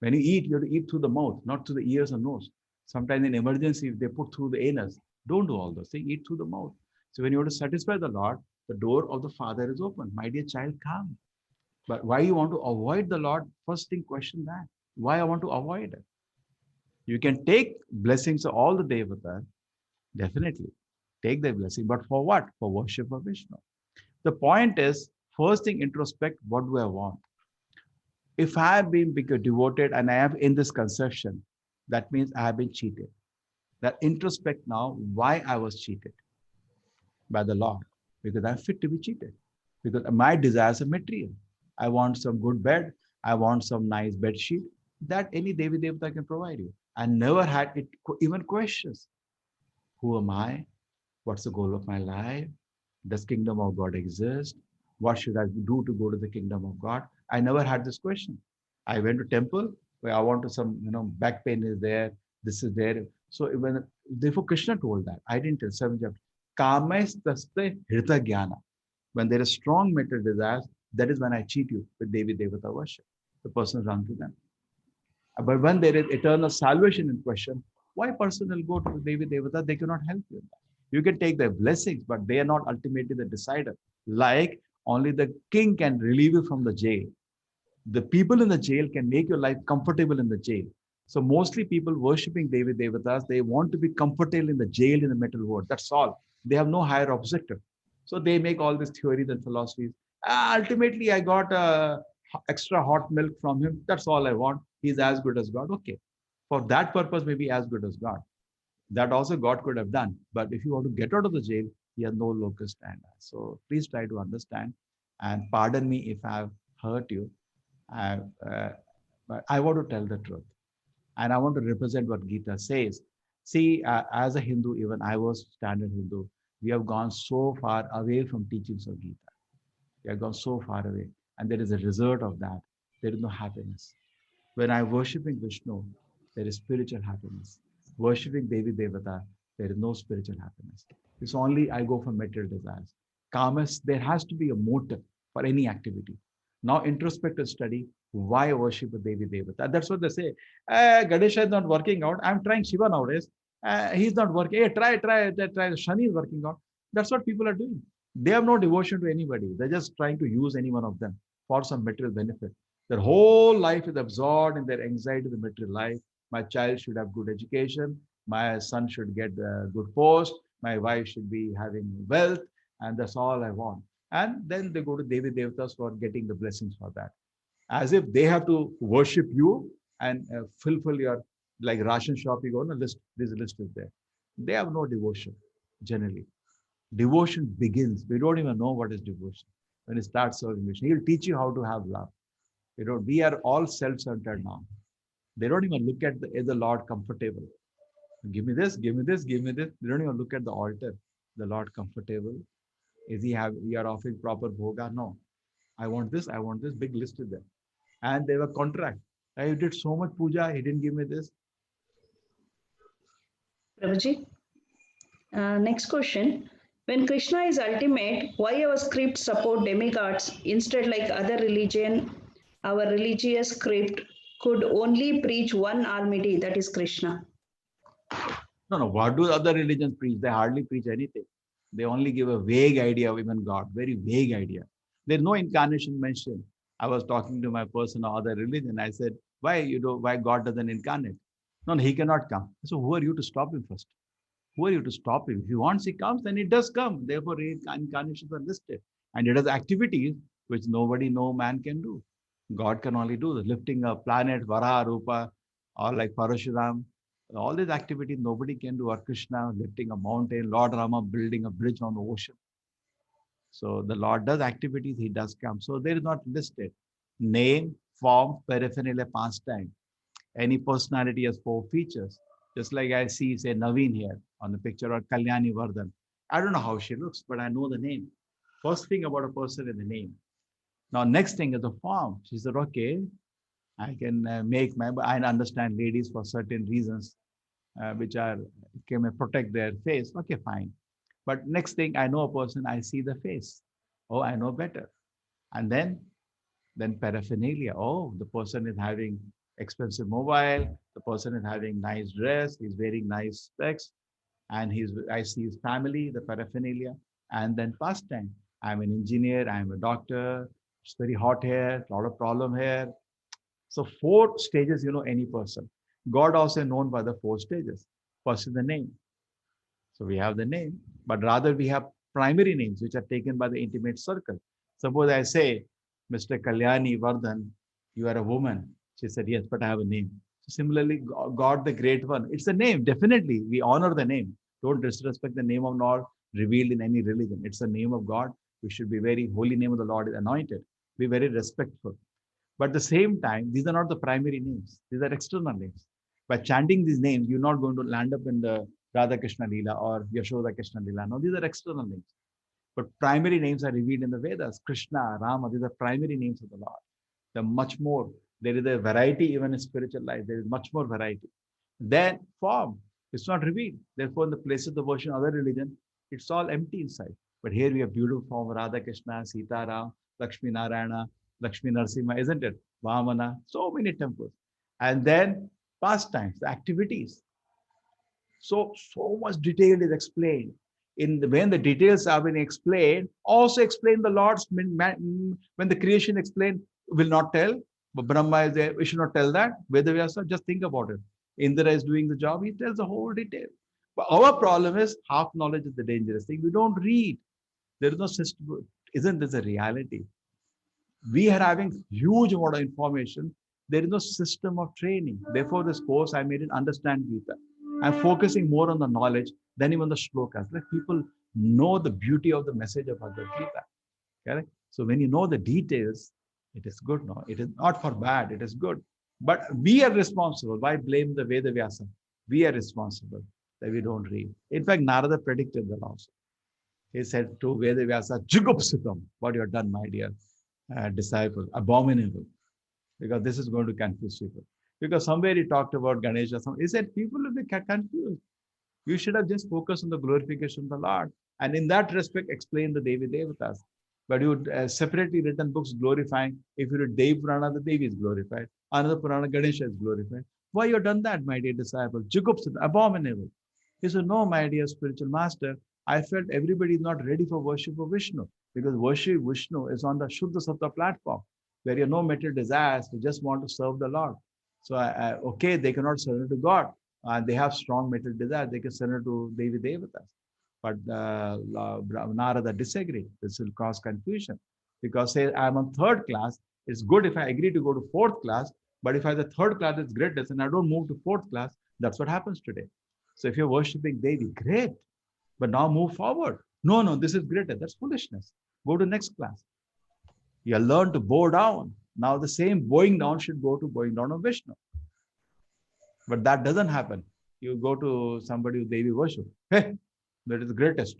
When you eat, you have to eat through the mouth, not through the ears or nose. Sometimes in emergency, they put through the anus. Don't do all those things. Eat through the mouth. So when you want to satisfy the Lord, the door of the Father is open. My dear child, come. But why you want to avoid the Lord? First thing, question that. Why I want to avoid it? You can take blessings of all the devatas, definitely. Take their blessing. But for what? For worship of Vishnu. The point is, first thing, introspect, what do I want? If I have been devoted and I have in this conception, that means I have been cheated. That introspect now why I was cheated by the Lord. Because I'm fit to be cheated. Because my desires are material. I want some good bed. I want some nice bed sheet. That any Devi Devata can provide you. I never had it even questions. Who am I? What's the goal of my life? Does kingdom of God exist? What should I do to go to the kingdom of God? I never had this question. I went to temple where I want to some, back pain is there. This is there. So when therefore Krishna told that, I didn't tell 7th chapter. Kamais taste hrita jnana. When there is strong material desires, that is when I cheat you with Devi Devata worship. The person runs to them. But when there is eternal salvation in question, why person will go to Devi Devata? They cannot help you. You can take their blessings, but they are not ultimately the decider. Like only the king can relieve you from the jail. The people in the jail can make your life comfortable in the jail. So mostly people worshipping Devi Devatas, they want to be comfortable in the jail in the metal world. That's all. They have no higher objective. So they make all these theories and philosophies. Ultimately, I got extra hot milk from him. That's all I want. He's as good as God. Okay. For that purpose, maybe as good as God. That also God could have done. But if you want to get out of the jail, he has no locus standi. So please try to understand and pardon me if I've hurt you. I, but I want to tell the truth. And I want to represent what Gita says. See, as a Hindu, even I was standard Hindu, we have gone so far away from teachings of Gita. We have gone so far away. And there is a result of that. There is no happiness. When I'm worshipping Vishnu, there is spiritual happiness. Worshipping Devi Devata, there is no spiritual happiness. It's only I go for material desires. Kamas, there has to be a motive for any activity. Now, introspective study, why worship a Devi Devata? That's what they say. Ganesha is not working out. I'm trying Shiva nowadays. He's not working. Hey, try. Shani is working out. That's what people are doing. They have no devotion to anybody. They're just trying to use any one of them for some material benefit. Their whole life is absorbed in their anxiety, the material life. My child should have good education. My son should get a good post. My wife should be having wealth. And that's all I want. And then they go to Devi Devatas for getting the blessings for that. As if they have to worship you and fulfill your, like ration shop, you go, no, list, this list is there. They have no devotion, generally. Devotion begins. We don't even know what is devotion. When you start serving Vishnu, he'll teach you how to have love. We are all self-centered now. They don't even look at is the Lord comfortable. Give me this, give me this, give me this. They don't even look at the altar. The Lord comfortable. Is he have, we are offering proper bhoga? No. I want this, big list is there. And they were contract. I did so much puja, he didn't give me this. Prabhuji, next question. When Krishna is ultimate, why our script support demigods instead like other religion, our religious script could only preach one almighty, that is Krishna? No. What do other religions preach? They hardly preach anything. They only give a vague idea of even God, very vague idea. There's no incarnation mentioned. I was talking to my person of other religion. I said, why God doesn't incarnate? No, he cannot come. So who are you to stop him first? Who are you to stop him? If he wants, he comes, then it does come. Therefore, incarnations are listed. And it has activities which nobody, no man can do. God can only do this, lifting a planet, Varaha, Rupa, or like Parashuram. All these activities nobody can do. Or Krishna lifting a mountain, Lord Rama building a bridge on the ocean. So the Lord does activities, he does come. So there is not listed. Name, form, paraphernalia, pastime. Any personality has 4 features. Just like I see, say, Naveen here on the picture, or Kalyani Vardhan. I don't know how she looks, but I know the name. First thing about a person is the name. Now, next thing is the form. She said, okay, I can I understand ladies for certain reasons, which can protect their face. Okay, fine. But next thing, I know a person, I see the face. Oh, I know better. And then paraphernalia. Oh, the person is having expensive mobile. The person is having nice dress. He's wearing nice specs. And I see his family, the paraphernalia. And then pastime. I'm an engineer. I'm a doctor. It's very hot here. A lot of problem here. So 4 stages, any person. God also known by the 4 stages. First is the name. So we have the name, but rather we have primary names which are taken by the intimate circle. Suppose I say, Mr. Kalyani Vardhan, you are a woman. She said, yes, but I have a name. So similarly, God the Great One. It's a name, definitely. We honor the name. Don't disrespect the name of Lord revealed in any religion. It's the name of God. We should be very holy name of the Lord is anointed. Be very respectful. But at the same time, these are not the primary names. These are external names. By chanting these names, you're not going to land up in the Radha Krishna Leela or Yashoda Krishna Leela. No, these are external names. But primary names are revealed in the Vedas. Krishna, Rama, these are primary names of the Lord. They're much more. There is a variety even in spiritual life. There is much more variety. Then form. It's not revealed. Therefore, in the places of worship in other religion, it's all empty inside. But here we have beautiful form, Radha Krishna, Sita Ram, Lakshmi Narayana, Lakshmi Narasimha, isn't it? Vamana, so many temples. And then pastimes, the activities. So much detail is explained. When the details have been explained, also explain the Lord's, when the creation explained, will not tell. But Brahma is there. We should not tell that. Vedavyasa, just think about it. Indra is doing the job. He tells the whole detail. But our problem is half knowledge is the dangerous thing. We don't read. There is no system. Isn't this a reality? We are having huge amount of information. There is no system of training. Therefore, this course, I made it understand Gita. I'm focusing more on the knowledge than even the shlokas. Let people know the beauty of the message of Bhagavad Gita. Correct? So when you know the details, it is good. No, it is not for bad. It is good. But we are responsible. Why blame the Veda Vyasa? We are responsible that we don't read. In fact, Narada predicted that also. He said to Veda Vyasa, Jugupsitam, what you have done, my dear disciple, abominable. Because this is going to confuse people. Because somewhere he talked about Ganesha. He said people will be confused. You should have just focused on the glorification of the Lord. And in that respect, explain the Devi Devatas. But you separately written books glorifying. If you read Devi Purana, the Devi is glorified. Another Purana, Ganesha is glorified. Why you have done that, my dear disciple? Jugupsita, abominable. He said, no, my dear spiritual master, I felt everybody is not ready for worship of Vishnu. Because worship Vishnu is on the Shuddha Sattva platform, where you have no material desires, you just want to serve the Lord. So, okay, they cannot surrender to God. They have strong material desires, they can surrender to Devi Devatas. But Narada disagreed. This will cause confusion. Because say I'm on third class, it's good if I agree to go to fourth class, but if I the third class is greatest and I don't move to fourth class, that's what happens today. So if you're worshipping Devi, great. But now move forward. No, no, this is greater. That's foolishness. Go to next class. You learn to bow down. Now the same bowing down should go to bowing down of Vishnu. But that doesn't happen. You go to somebody who Devi worship. Hey, that is the greatest.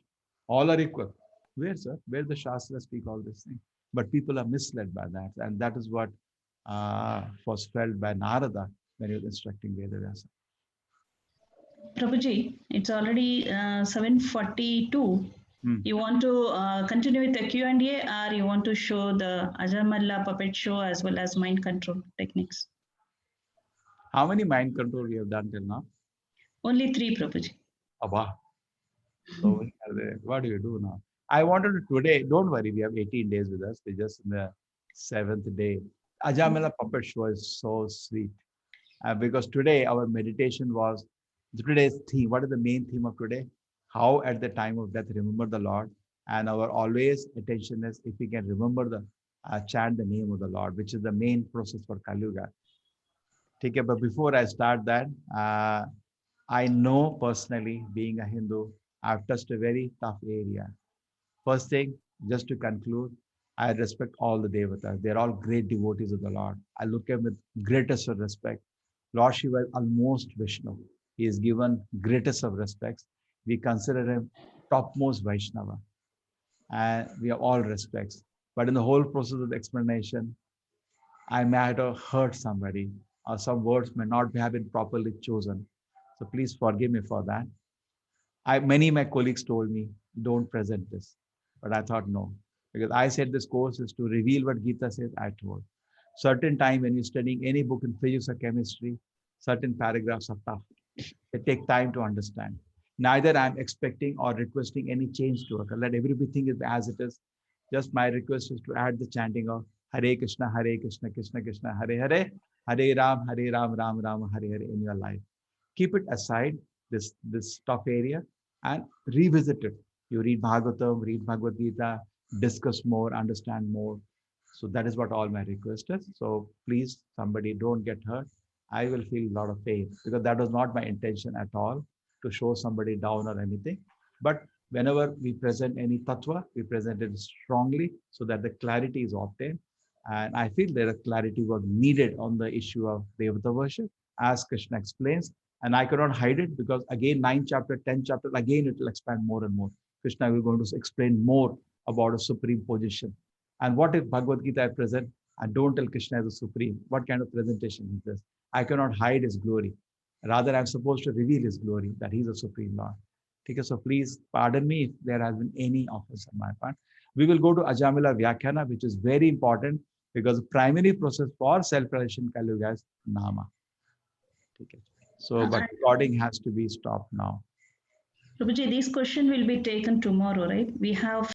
All are equal. Where, sir? Where the Shastras speak all this thing? But people are misled by that. And that is what was felt by Narada when he was instructing Vedavyasa. Prabhuji, it's already 7:42. You want to continue with the Q&A, or you want to show the Ajamalla puppet show as well as mind control techniques? How many mind control we have done till now? Only 3, Prabhuji. Abba. So what do you do now? I wanted to today, don't worry, we have 18 days with us. We're just in the 7th day. Ajamala puppet show is so sweet. Because today our meditation was, today's theme, what is the main theme of today? How at the time of death remember the Lord. And our always attention is if we can remember the, chant the name of the Lord, which is the main process for Kali Yuga. Okay, but before I start that, I know personally, being a Hindu, I've touched a very tough area. First thing, just to conclude, I respect all the devatas. They're all great devotees of the Lord. I look at them with greatest of respect. Lord Shiva is almost Vishnu. He is given greatest of respects. We consider him topmost Vaishnava. And we have all respects. But in the whole process of the explanation, I might have hurt somebody, or some words may not have been properly chosen. So please forgive me for that. Many of my colleagues told me, don't present this. But I thought, no. Because I said this course is to reveal what Gita says, I told. Certain time when you're studying any book in physics or chemistry, certain paragraphs are tough. They take time to understand. Neither I'm expecting or requesting any change to occur. Let everything is as it is. Just my request is to add the chanting of Hare Krishna, Krishna Krishna, Hare Hare, Hare Ram, Ram Ram, Hare Hare in your life. Keep it aside, this tough area, and revisit it. You read Bhagavatam, read Bhagavad Gita, discuss more, understand more. So that is what all my request is. So please, somebody don't get hurt. I will feel a lot of pain because that was not my intention at all to show somebody down or anything. But whenever we present any tattva, we present it strongly so that the clarity is obtained. And I feel that a clarity was needed on the issue of Devata worship, as Krishna explains. And I cannot hide it because again, 9th chapter, 10th chapter, again, it will expand more and more. Krishna will going to explain more about a supreme position. And what if Bhagavad Gita I present and don't tell Krishna as a supreme? What kind of presentation is this? I cannot hide his glory. Rather, I'm supposed to reveal his glory, that he's a supreme Lord. Okay, so please pardon me if there has been any offense on my part. We will go to Ajamila Vyakhyana, which is very important because the primary process for self-realization Kali Yuga is Nama. Okay. So, but recording has to be stopped now. Prabhuji, this question will be taken tomorrow, right? We have